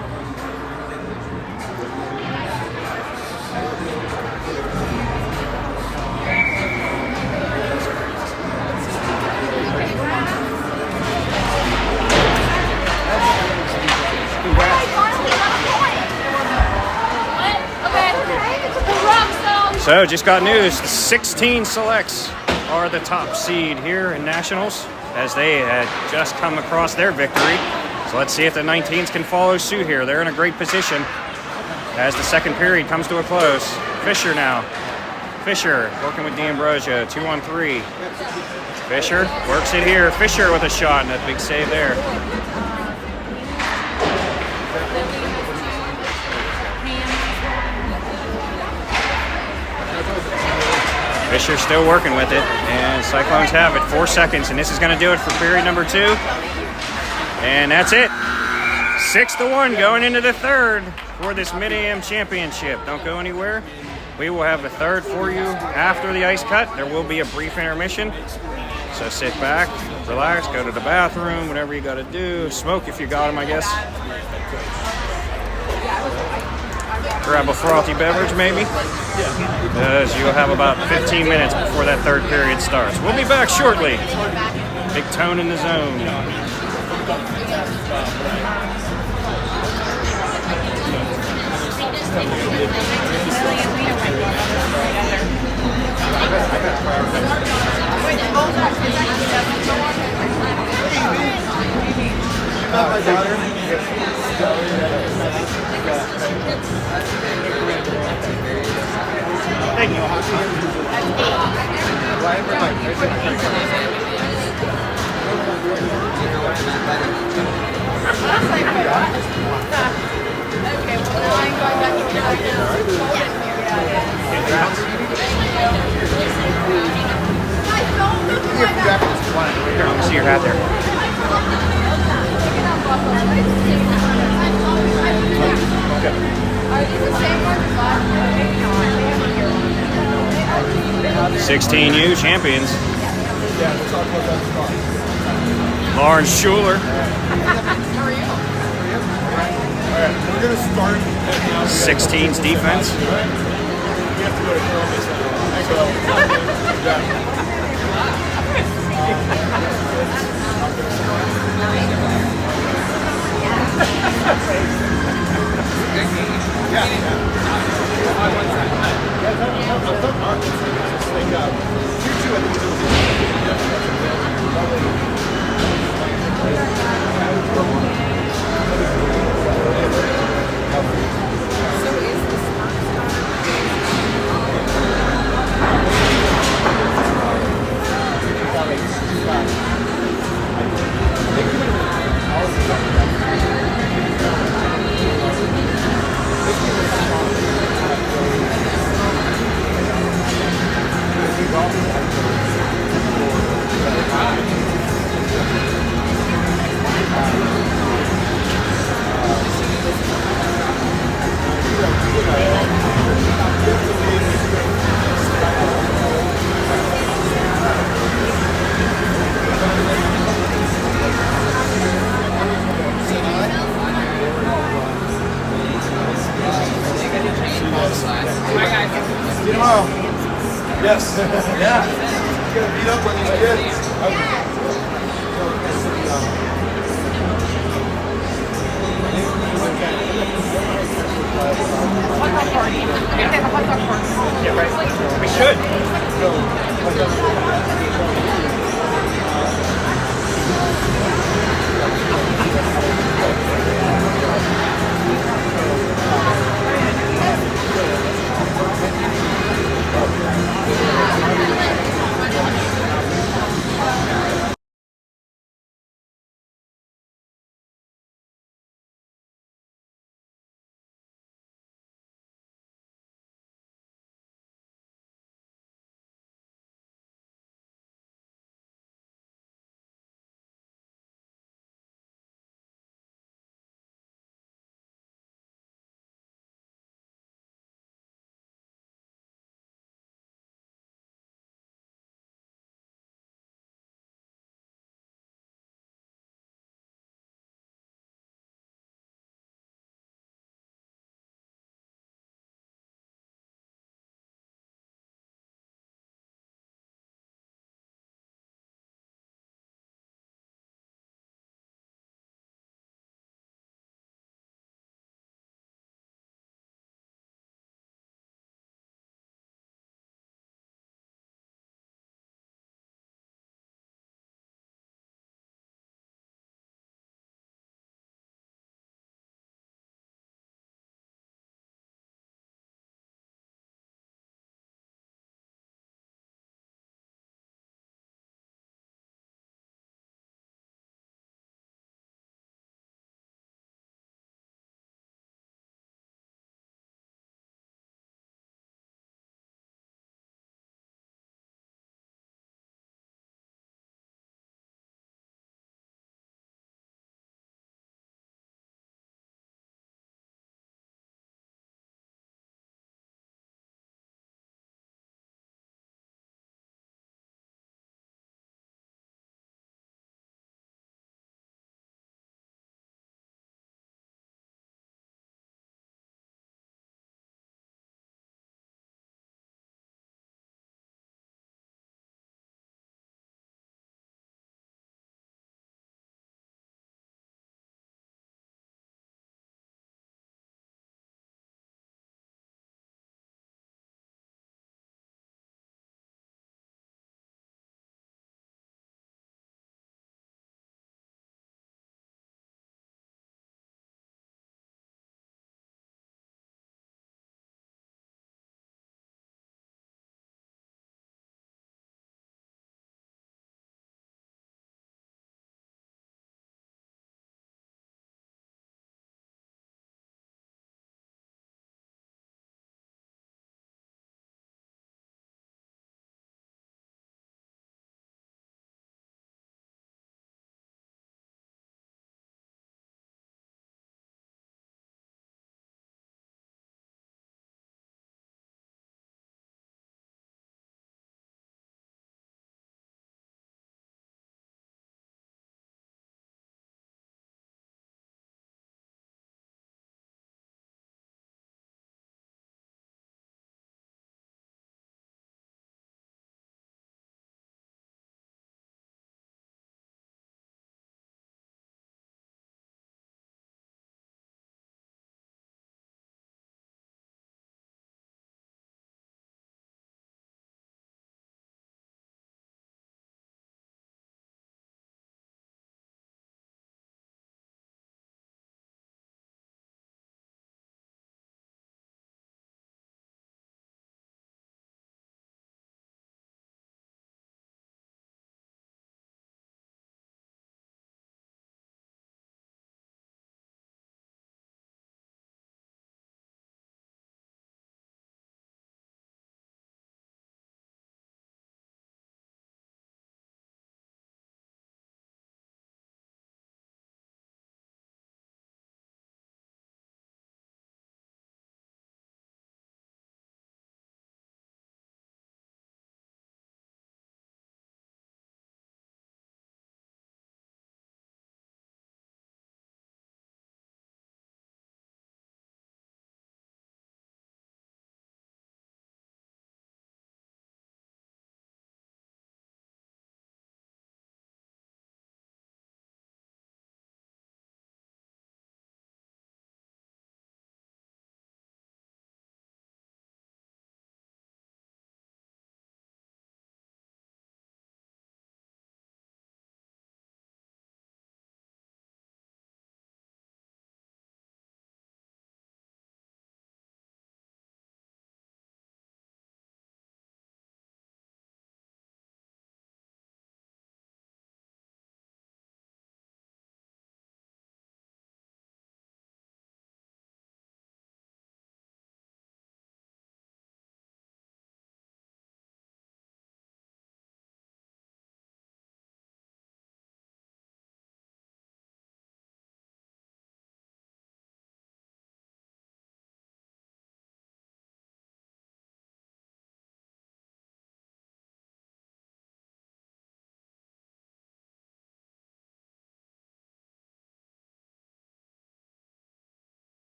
So just got news, the 16 selects are the top seed here in Nationals as they had just come across their victory. So let's see if the 19s can follow suit here. They're in a great position as the second period comes to a close. Fisher now. Fisher working with D'Ambrosio, 2-on-3. Fisher works it here. Fisher with a shot and that big save there. Fisher still working with it, and Cyclones have it. 4 seconds, and this is going to do it for period number 2. And that's it. 6-1 going into the third for this MidAm championship. Don't go anywhere. We will have a third for you after the ice cut. There will be a brief intermission. So sit back, relax, go to the bathroom, whatever you got to do. Smoke if you got them, I guess. Grab a frothy beverage, maybe. Because you'll have about 15 minutes before that third period starts. We'll be back shortly. Big Tone in the zone. Thank you. Here, let me see your hat there. Are these the same ones as last year? 16U champions. Lauren Schuler. How are you? Alright, we're going to start at now. 16's defense. We have to go to Columbus now. So, see you tomorrow. Yes. Yeah. You're gonna beat up on these kids. Yeah, right. We should.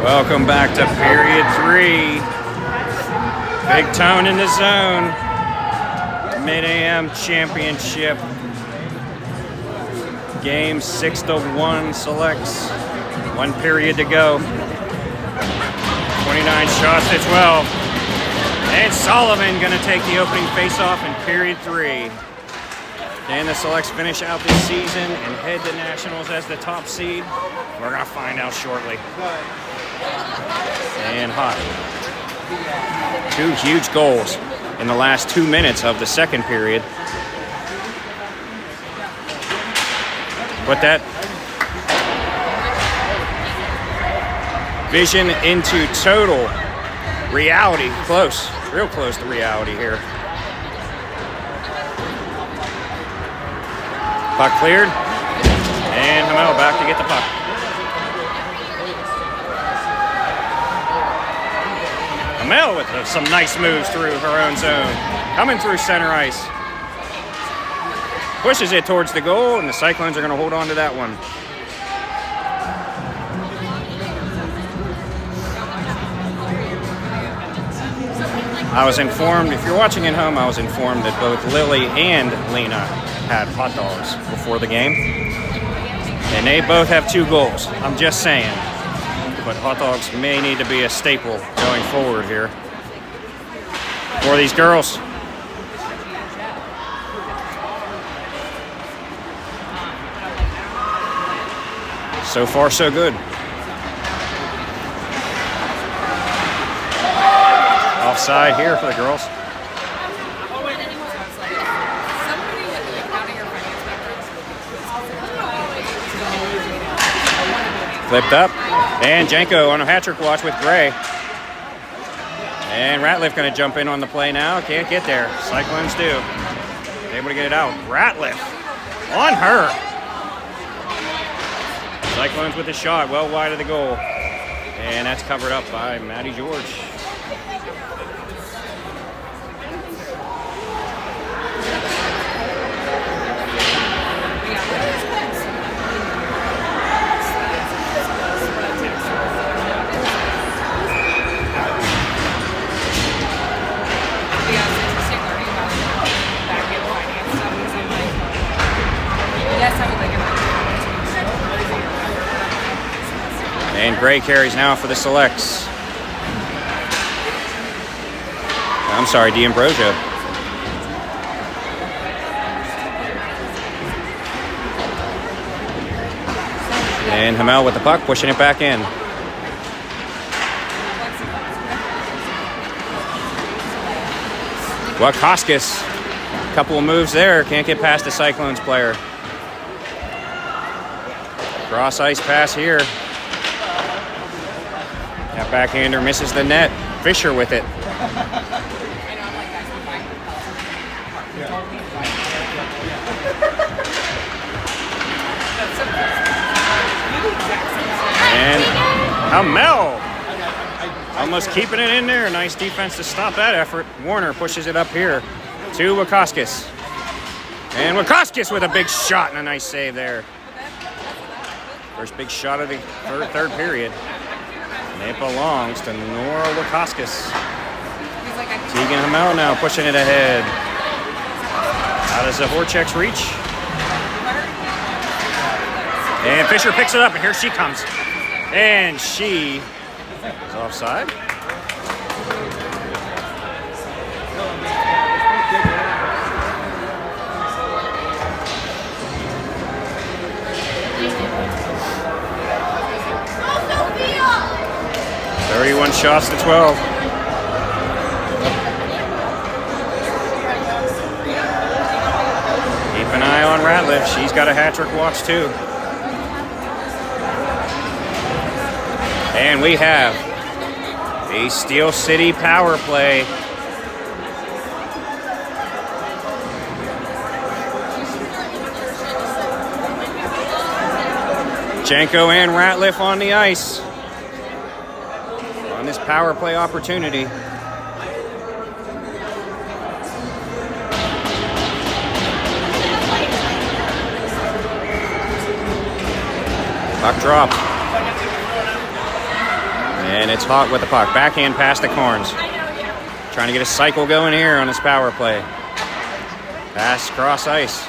Welcome back to period 3. Big Tone in the zone. MidAm championship. Game 6-1 selects. 1 period to go. 29 shots to 12. And Sullivan gonna take the opening face-off in period 3. Can the selects finish out this season and head to nationals as the top seed? We're gonna find out shortly. And hot. 2 huge goals in the last 2 minutes of the second period. Put that vision into total reality. Close, real close to reality here. Puck cleared, and Hamel back to get the puck. Hamel with some nice moves through her own zone. Coming through center ice. Pushes it towards the goal, and the Cyclones are going to hold on to that one. I was informed, if you're watching at home, I was informed that both Lily and Lena had hot dogs before the game. And they both have 2 goals. I'm just saying. But hot dogs may need to be a staple going forward here for these girls. So far, so good. Offside here for the girls. Flipped up. And Janko on a hat-trick watch with Gray. And Ratliff going to jump in on the play now. Can't get there. Cyclones do. Able to get it out. Ratliff on her. Cyclones with the shot, well wide of the goal. And that's covered up by Maddie George. And Gray carries now for the selects. I'm sorry, D'Ambrosio. And Hamel with the puck, pushing it back in. Wakaskis, couple of moves there, can't get past the Cyclones player. Cross ice pass here. That backhander misses the net. Fisher with it. And Hamel almost keeping it in there. Nice defense to stop that effort. Warner pushes it up here to Wakaskis. And Wakaskis with a big shot and a nice save there. First big shot of the third period. And it belongs to Nora Wakaskis. Tegan Hamel now pushing it ahead. Out of Zahorchek's reach. And Fisher picks it up, and here she comes. And she is offside. Oh, 31 shots to 12. Keep an eye on Ratliff. She's got a hat-trick watch too. And we have a Steel City power play. Janko and Ratliff on the ice on this power play opportunity. Puck drop. And it's hot with the puck. Backhand past the corns. Trying to get a cycle going here on his power play. Pass cross ice.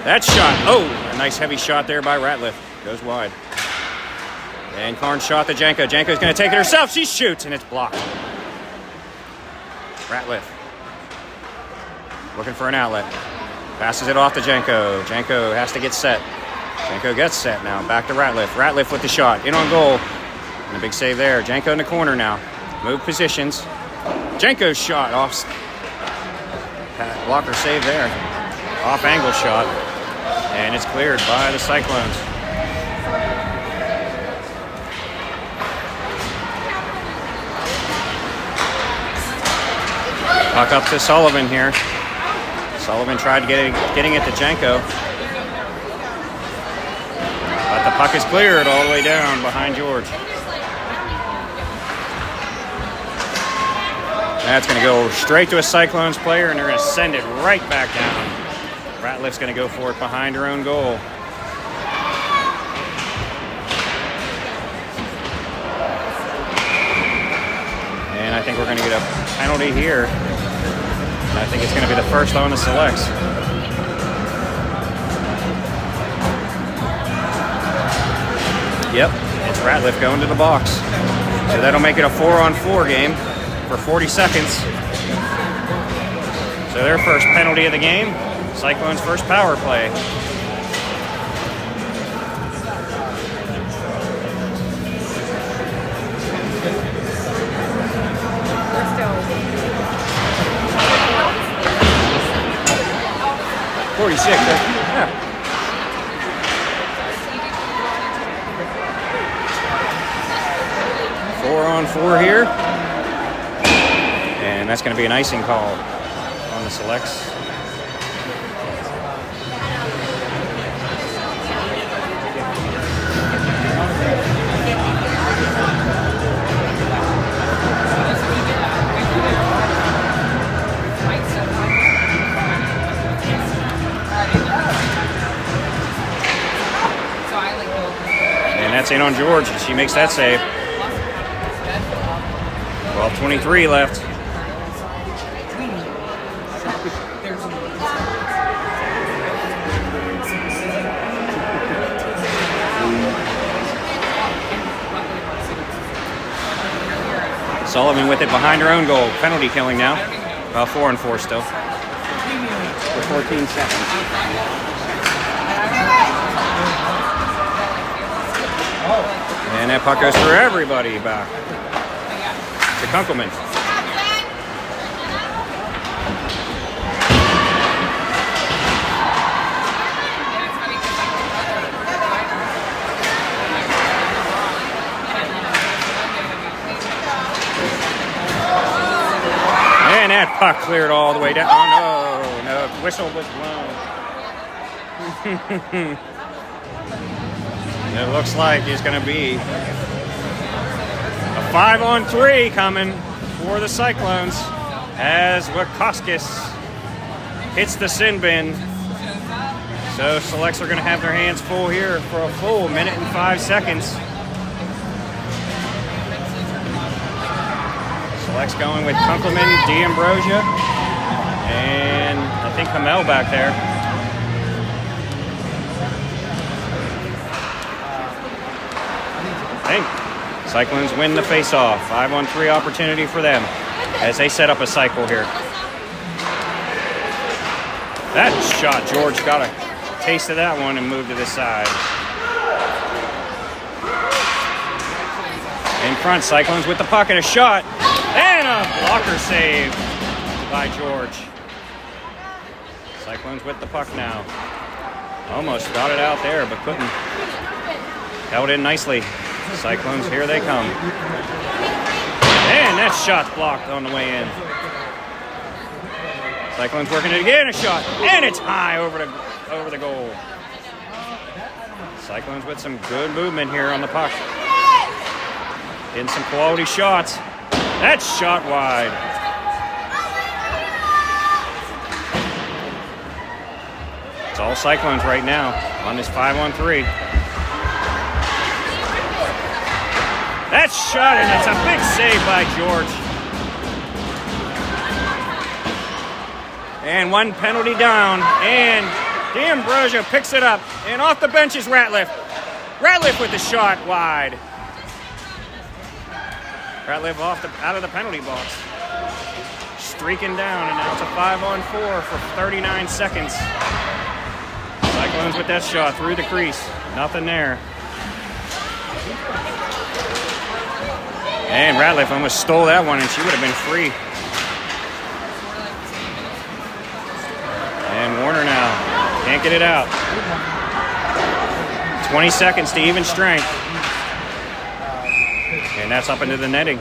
That shot. Oh, a nice heavy shot there by Ratliff. Goes wide. And Karn's shot to Janko. Janko's going to take it herself. She shoots, and it's blocked. Ratliff. Looking for an outlet. Passes it off to Janko. Janko has to get set. Janko gets set now. Back to Ratliff. Ratliff with the shot. In on goal. And a big save there. Janko in the corner now. Move positions. Janko's shot off. Blocker save there. Off angle shot. And it's cleared by the Cyclones. Puck up to Sullivan here. Sullivan tried getting it to Janko. But the puck is cleared all the way down behind George. That's going to go straight to a Cyclones player, and they're going to send it right back down. Ratliff's going to go for it behind her own goal. And I think we're going to get a penalty here. And I think it's going to be the first on the Selects. Yep, it's Ratliff going to the box. So that'll make it a 4-on-4 game for 40 seconds. So their first penalty of the game. Cyclones' first power play. Yeah. 4-on-4 here. And that's going to be an icing call on the Selects. And that's in on George. She makes that save. 12:23 left. Sullivan with it behind her own goal. Penalty killing now. Well, 4-on-4 still. For 14 seconds. And that puck goes through everybody back to Kunkelman. And that puck cleared all the way down. Oh, no, the whistle was blown. It looks like it's going to be a 5-on-3 coming for the Cyclones as Wachowskis hits the sin bin. So Selects are going to have their hands full here for a full minute and 5 seconds. Selects going with Kunkelman, D'Ambrosia, and I think Hamel back there. Cyclones win the face-off. 5-on-3 opportunity for them as they set up a cycle here. That shot, George got a taste of that one and moved to the side. In front, Cyclones with the puck and a shot. And a blocker save by George. Cyclones with the puck now. Almost got it out there, but couldn't. Held in nicely. Cyclones, here they come. And that shot's blocked on the way in. Cyclones working it again, a shot. And it's high over the goal. Cyclones with some good movement here on the puck. Getting some quality shots. That shot wide. It's all Cyclones right now on this 5-on-3. That's shot, and it's a big save by George. And one penalty down, and D'Ambrosio picks it up, and off the bench is Ratliff. Ratliff with the shot wide. Ratliff out of the penalty box. Streaking down, and now it's a 5-on-4 for 39 seconds. Cyclones with that shot through the crease. Nothing there. And Ratliff almost stole that one, and she would have been free. And Warner now can't get it out. 20 seconds to even strength. And that's up into the netting.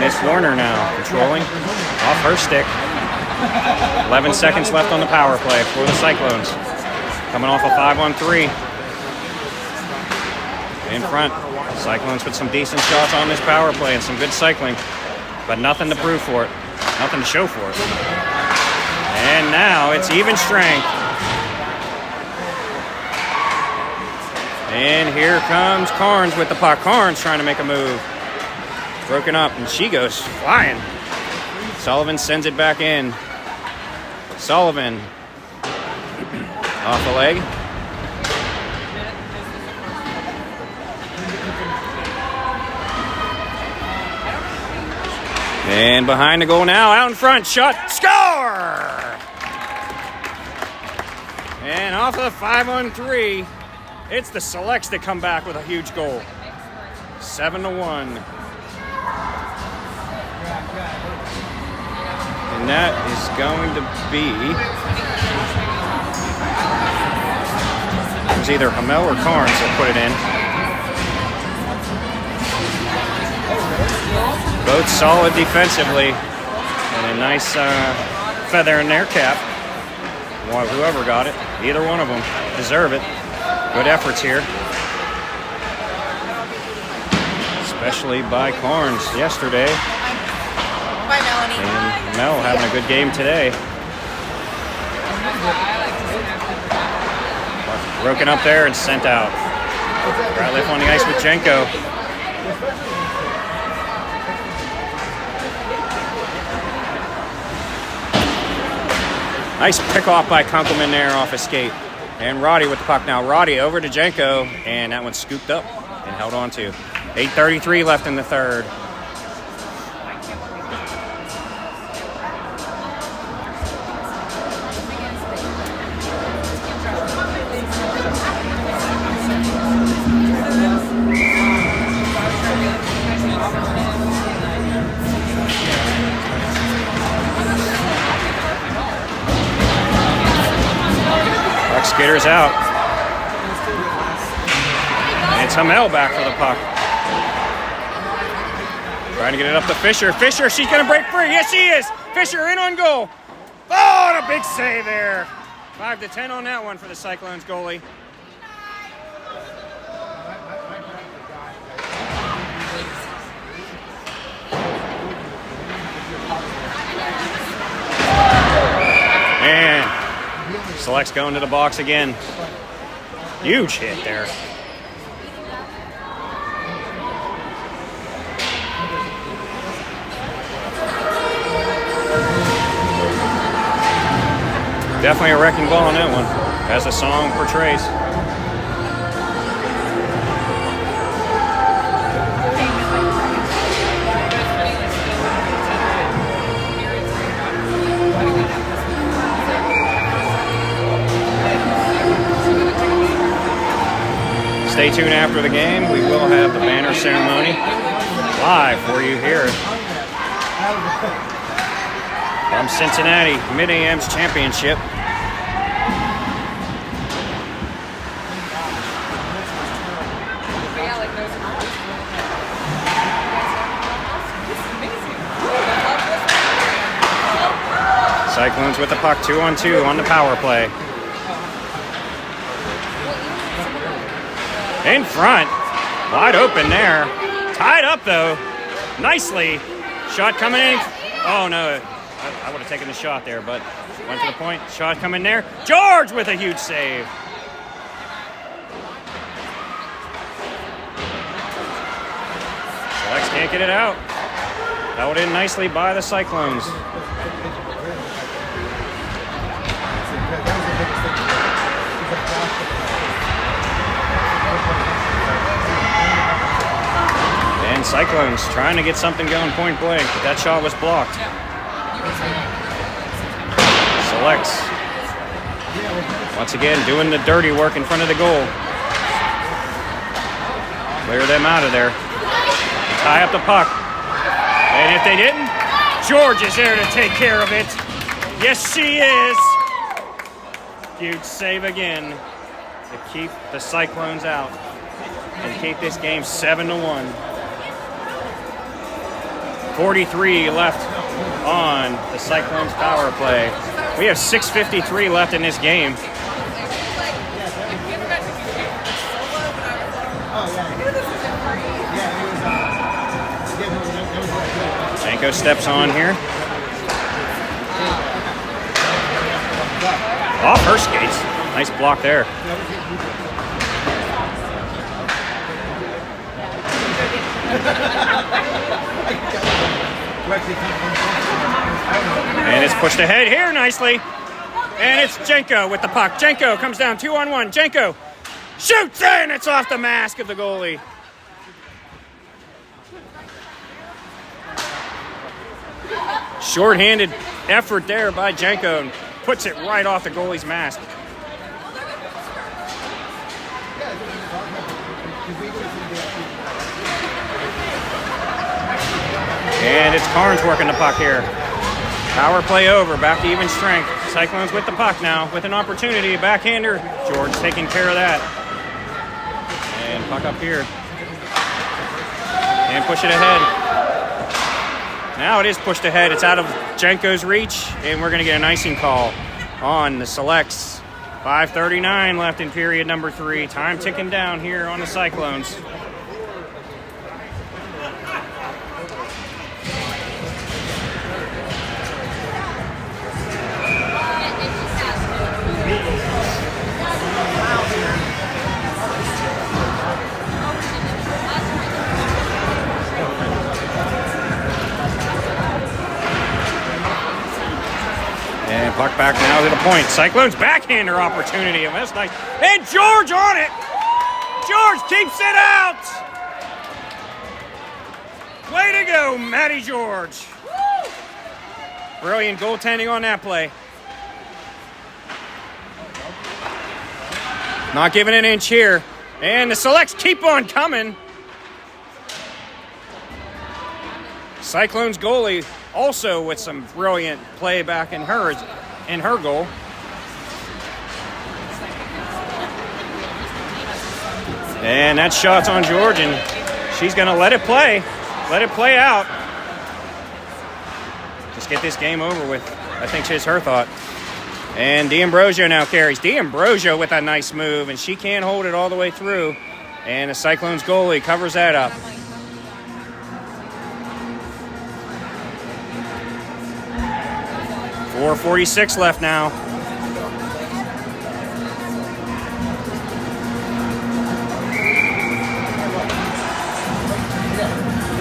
It's Warner now, controlling off her stick. 11 seconds left on the power play for the Cyclones. Coming off a 5-on-3. In front, Cyclones with some decent shots on this power play and some good cycling, but nothing to prove for it, nothing to show for it. And now it's even strength. And here comes Carnes with the puck. Carnes trying to make a move. Broken up, and she goes flying. Sullivan sends it back in. Sullivan off the leg. And behind the goal now, out in front, shot, score! And off of the 5-on-3, it's the Selects that come back with a huge goal. 7-1. And that is going to be, it was either Hamel or Carnes that put it in. Both solid defensively, and a nice feather in their cap. Whoever got it, either one of them deserve it. Good efforts here, especially by Carnes yesterday. Bye, Melanie. And Mel having a good game today. Broken up there and sent out. Ratliff on the ice with Jenko. Nice pick off by Kunkelman there off a skate. And Roddy with the puck now. Roddy over to Jenko, and that one's scooped up and held on to. 8:33 left in the third. Skater's out. And it's Hamel back for the puck. Trying to get it up to Fisher. Fisher, she's going to break free. Yes, she is. Fisher in on goal. Oh, and a big save there. 5-10 on that one for the Cyclones goalie. And Select's going to the box again. Huge hit there. Definitely a wrecking ball on that one, as the song portrays. Stay tuned after the game. We will have the banner ceremony live for you here from Cincinnati, MidAm's championship. Cyclones with the puck, 2-on-2 on the power play. In front, wide open there. Tied up though, nicely. Shot coming in. Oh no, I would have taken the shot there, but went to the point. Shot coming there. George with a huge save. Selects can't get it out. Held in nicely by the Cyclones. And Cyclones trying to get something going point blank, but that shot was blocked. Selects. Once again, doing the dirty work in front of the goal. Clear them out of there. Tie up the puck. And if they didn't, George is there to take care of it. Yes, she is. Huge save again to keep the Cyclones out and keep this game 7-1. 43 left on the Cyclones power play. We have 6:53 left in this game. Janko steps on here. Off her skates. Nice block there. And it's pushed ahead here nicely. And it's Janko with the puck. Janko comes down 2-on-1. Janko shoots in. It's off the mask of the goalie. Short-handed effort there by Janko and puts it right off the goalie's mask. And it's Carnes working the puck here. Power play over, back to even strength. Cyclones with the puck now, with an opportunity, backhander. George taking care of that. And puck up here. And push it ahead. Now it is pushed ahead. It's out of Janko's reach, and we're going to get an icing call on the Selects. 5:39 left in period number 3. Time ticking down here on the Cyclones. And puck back now to the point. Cyclones backhander opportunity, and that's nice. And George on it. George keeps it out. Way to go, Matty George. Brilliant goaltending on that play. Not giving an inch here. And the Selects keep on coming. Cyclones goalie also with some brilliant play back in her goal. And that shot's on George, and she's going to let it play out. Just get this game over with. I think it's her thought. And D'Ambrosio now carries. D'Ambrosio with a nice move, and she can't hold it all the way through. And the Cyclones goalie covers that up. .446 left now.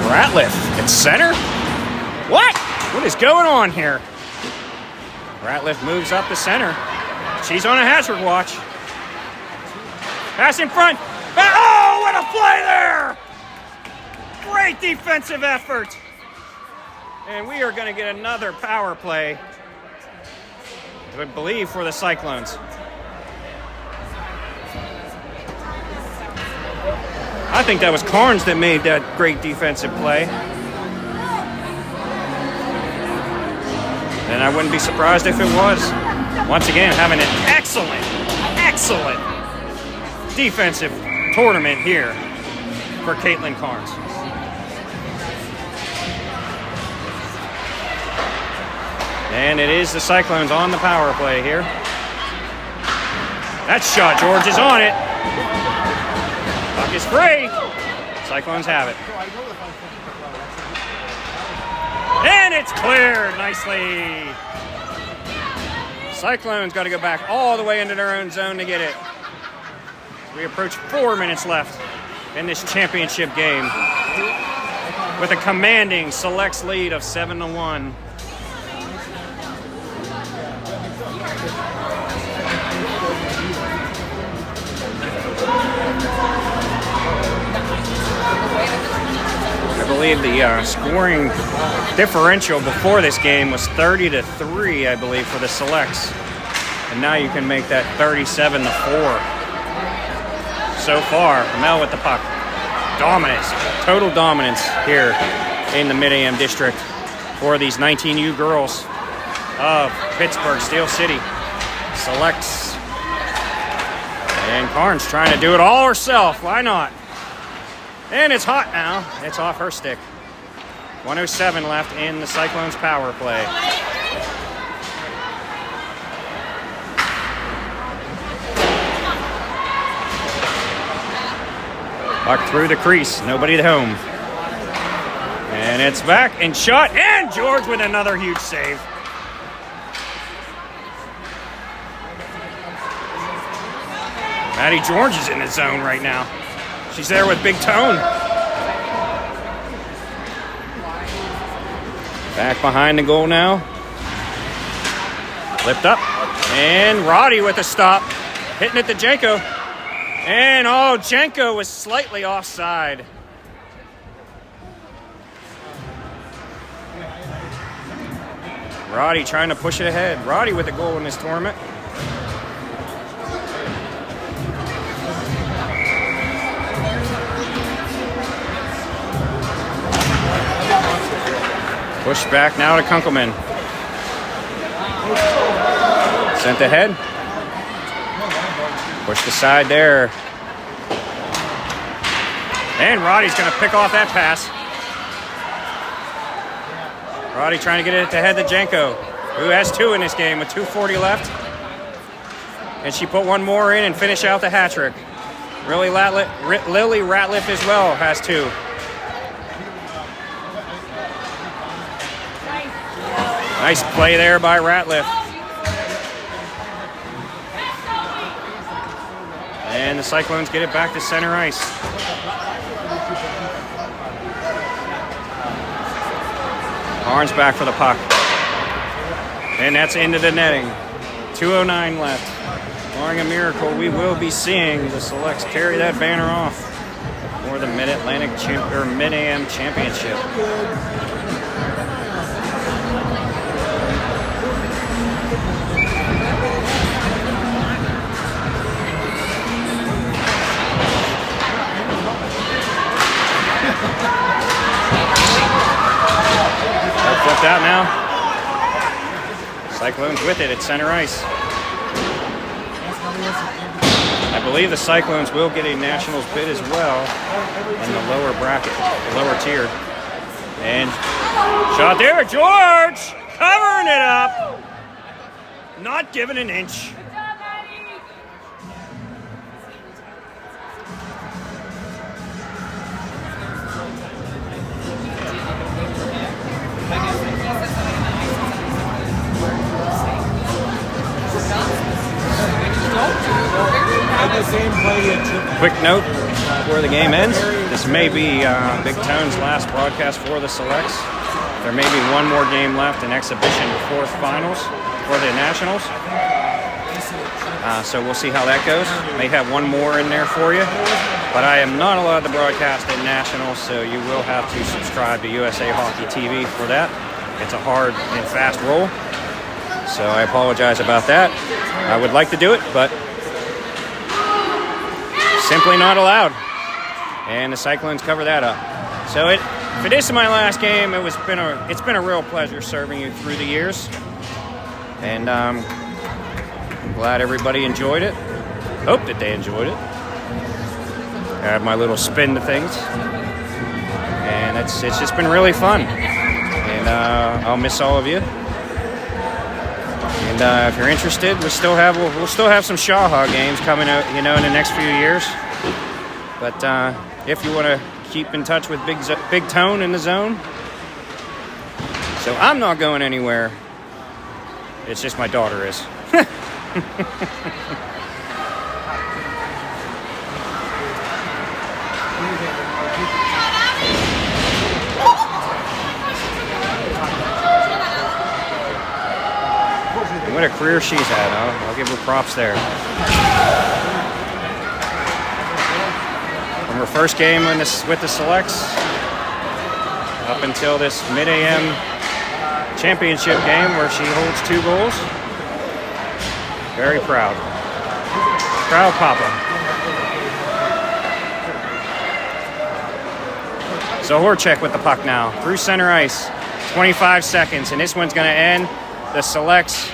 Ratliff at center? What? What is going on here? Ratliff moves up the center. She's on a hazard watch. Pass in front. Oh, what a play there! Great defensive effort. And we are going to get another power play, I believe, for the Cyclones. I think that was Carnes that made that great defensive play. And I wouldn't be surprised if it was. Once again, having an excellent defensive tournament here for Caitlin Carnes. And it is the Cyclones on the power play here. That shot, George is on it. Puck is free. Cyclones have it. And it's cleared nicely. Cyclones got to go back all the way into their own zone to get it. We approach 4 minutes left in this championship game with a commanding Selects lead of 7-1. I believe the scoring differential before this game was 30-3, I believe, for the Selects. And now you can make that 37-4. So far, Mel with the puck. Dominance, total dominance here in the MidAm district for these 19U girls of Pittsburgh Steel City. Selects. And Carnes trying to do it all herself. Why not? And it's hot now. It's off her stick. 1:07 left in the Cyclones power play. Puck through the crease. Nobody at home. And it's back and shot. And George with another huge save. Maddie George is in the zone right now. She's there with Big Tone. Back behind the goal now. Flipped up. And Roddy with a stop. Hitting it to Janko. And Janko was slightly offside. Roddy trying to push it ahead. Roddy with a goal in this tournament. Push back now to Kunkelman. Sent ahead. Push the side there. And Roddy's going to pick off that pass. Roddy trying to get it ahead to Janko, who has 2 in this game with 2:40 left. And she put one more in and finish out the hat trick. Lily Ratliff as well has 2. Nice play there by Ratliff. And the Cyclones get it back to center ice. Barnes back for the puck. And that's into the netting. 2:09 left. Barring a miracle, we will be seeing the Selects carry that banner off for the MidAm Championship. Flipped out now. Cyclones with it at center ice. I believe the Cyclones will get a Nationals bid as well in the lower bracket, the lower tier. And shot there, George! Covering it up! Not giving an inch. Quick note before the game ends. This may be Big Tone's last broadcast for the Selects. There may be one more game left, an exhibition before finals for the Nationals. So we'll see how that goes. May have one more in there for you. But I am not allowed to broadcast at Nationals, so you will have to subscribe to USA Hockey TV for that. It's a hard and fast roll. So I apologize about that. I would like to do it, but simply not allowed. And the Cyclones cover that up. So if it is my last game, it's been a real pleasure serving you through the years. And I'm glad everybody enjoyed it. Hope that they enjoyed it. Add my little spin to things. And it's just been really fun. And I'll miss all of you. if you're interested, we'll still have some Shaw games coming out, in the next few years. But if you want to keep in touch with Big Tone in the zone, so I'm not going anywhere. It's just my daughter is. What a career she's had. I'll give her props there. From her first game with the Selects up until this MidAm championship game where she holds 2 goals. Very proud. Proud Papa. Zohorchek with the puck now. Through center ice. 25 seconds. And this one's going to end. The Selects,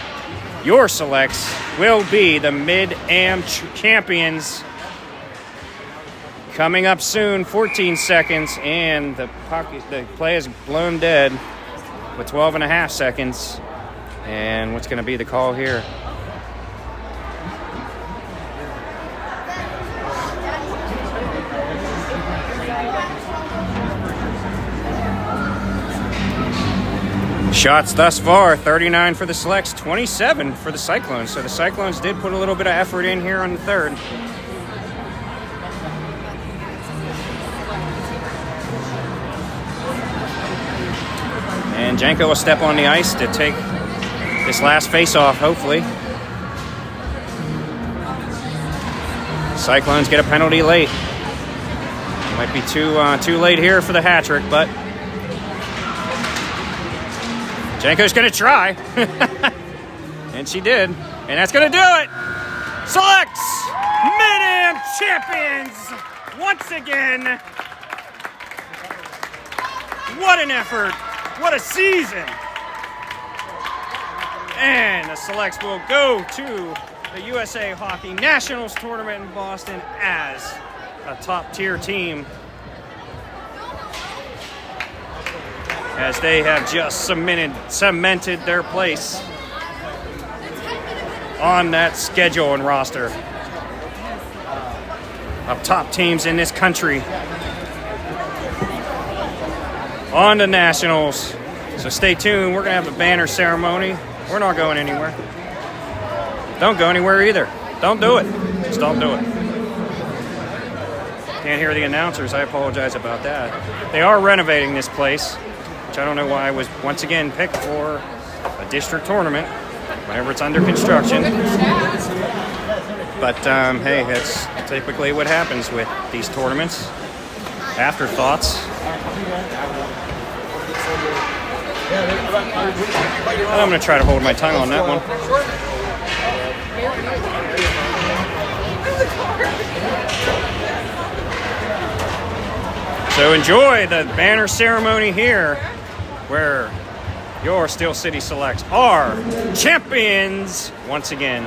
your Selects, will be the MidAm champions. Coming up soon, 14 seconds. And the play is blown dead with 12.5 seconds. And what's going to be the call here? Shots thus far, 39 for the Selects, 27 for the Cyclones. So the Cyclones did put a little bit of effort in here on the third. And Janko will step on the ice to take this last face-off, hopefully. Cyclones get a penalty late. Might be too late here for the hat trick, but Janko's going to try. And she did. And that's going to do it. Selects MidAm champions once again. What an effort. What a season. And the Selects will go to the USA Hockey Nationals tournament in Boston as a top-tier team, as they have just cemented their place on that schedule and roster of top teams in this country on the Nationals. So stay tuned. We're going to have a banner ceremony. We're not going anywhere. Don't go anywhere either. Don't do it. Just don't do it. Can't hear the announcers. I apologize about that. They are renovating this place, which I don't know why was once again picked for a district tournament whenever it's under construction. But hey, that's typically what happens with these tournaments. Afterthoughts. I'm going to try to hold my tongue on that one. So enjoy the banner ceremony here, where your Steel City Selects are champions once again.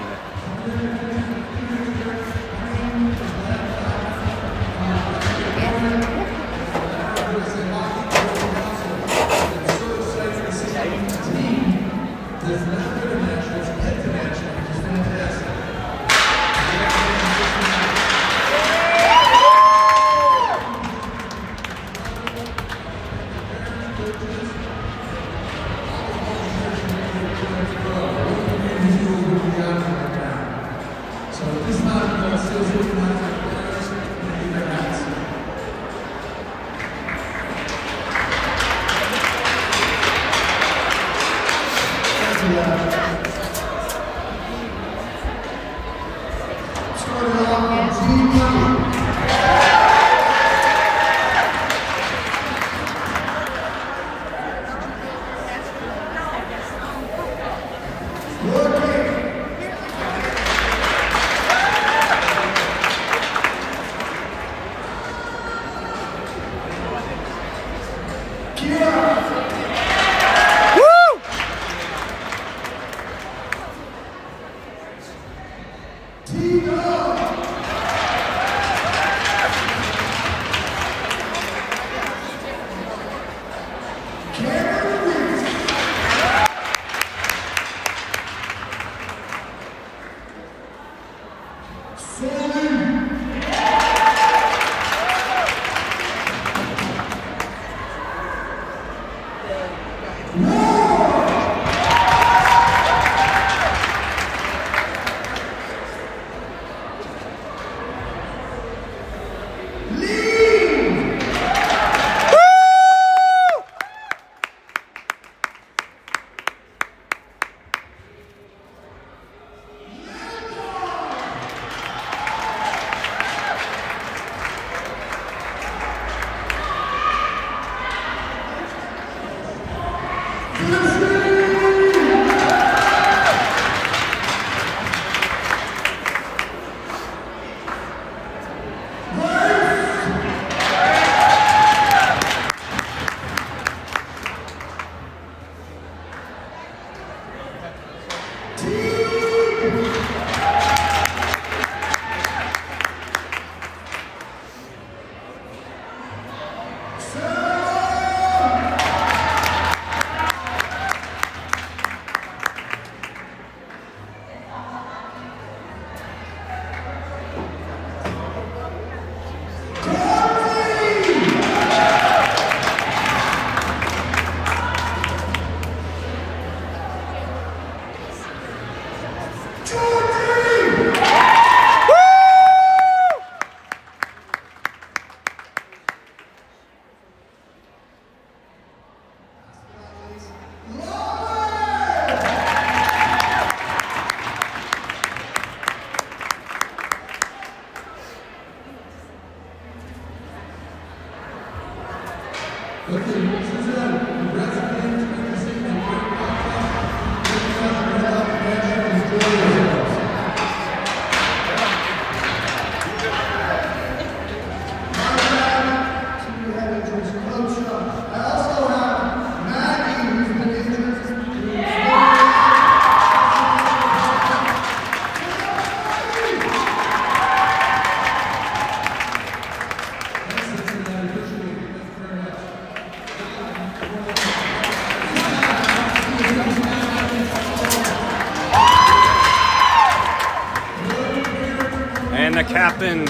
And the captain,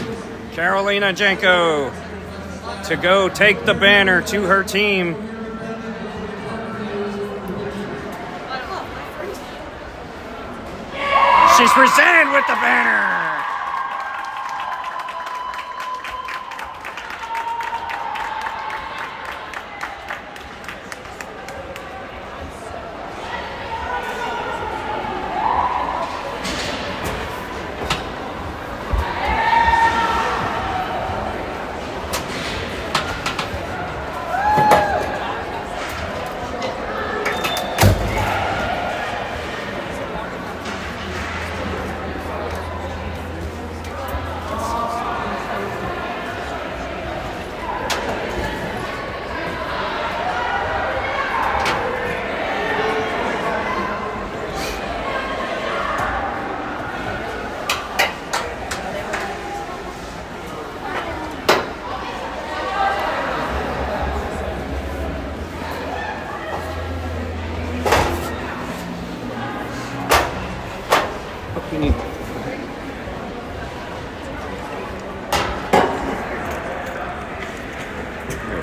Carolina Janko, to go take the banner to her team. She's presented with the banner.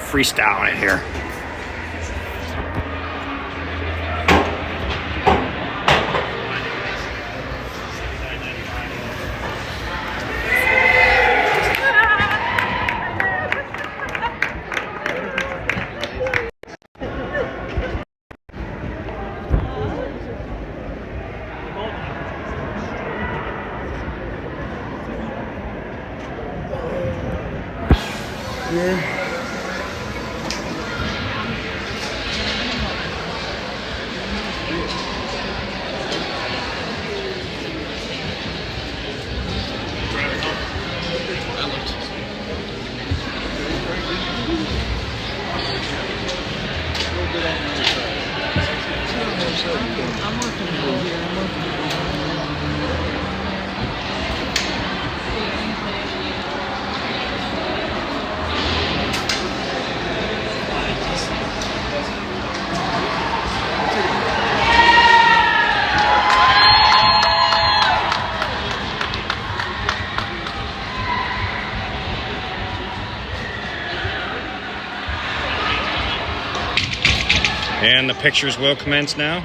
Freestyling it here. And the pictures will commence now.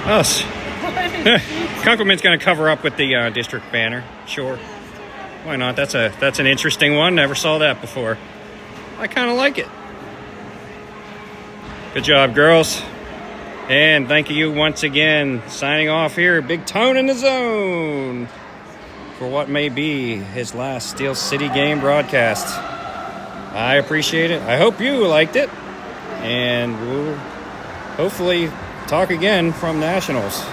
Oh, Kunkelman's going to cover up with the district banner. Sure. Why not? That's an interesting one. Never saw that before. I kind of like it. Good job, girls. And thank you once again. Signing off here, Big Tone in the Zone, for what may be his last Steel City game broadcast. I appreciate it. I hope you liked it. And we'll hopefully talk again from Nationals.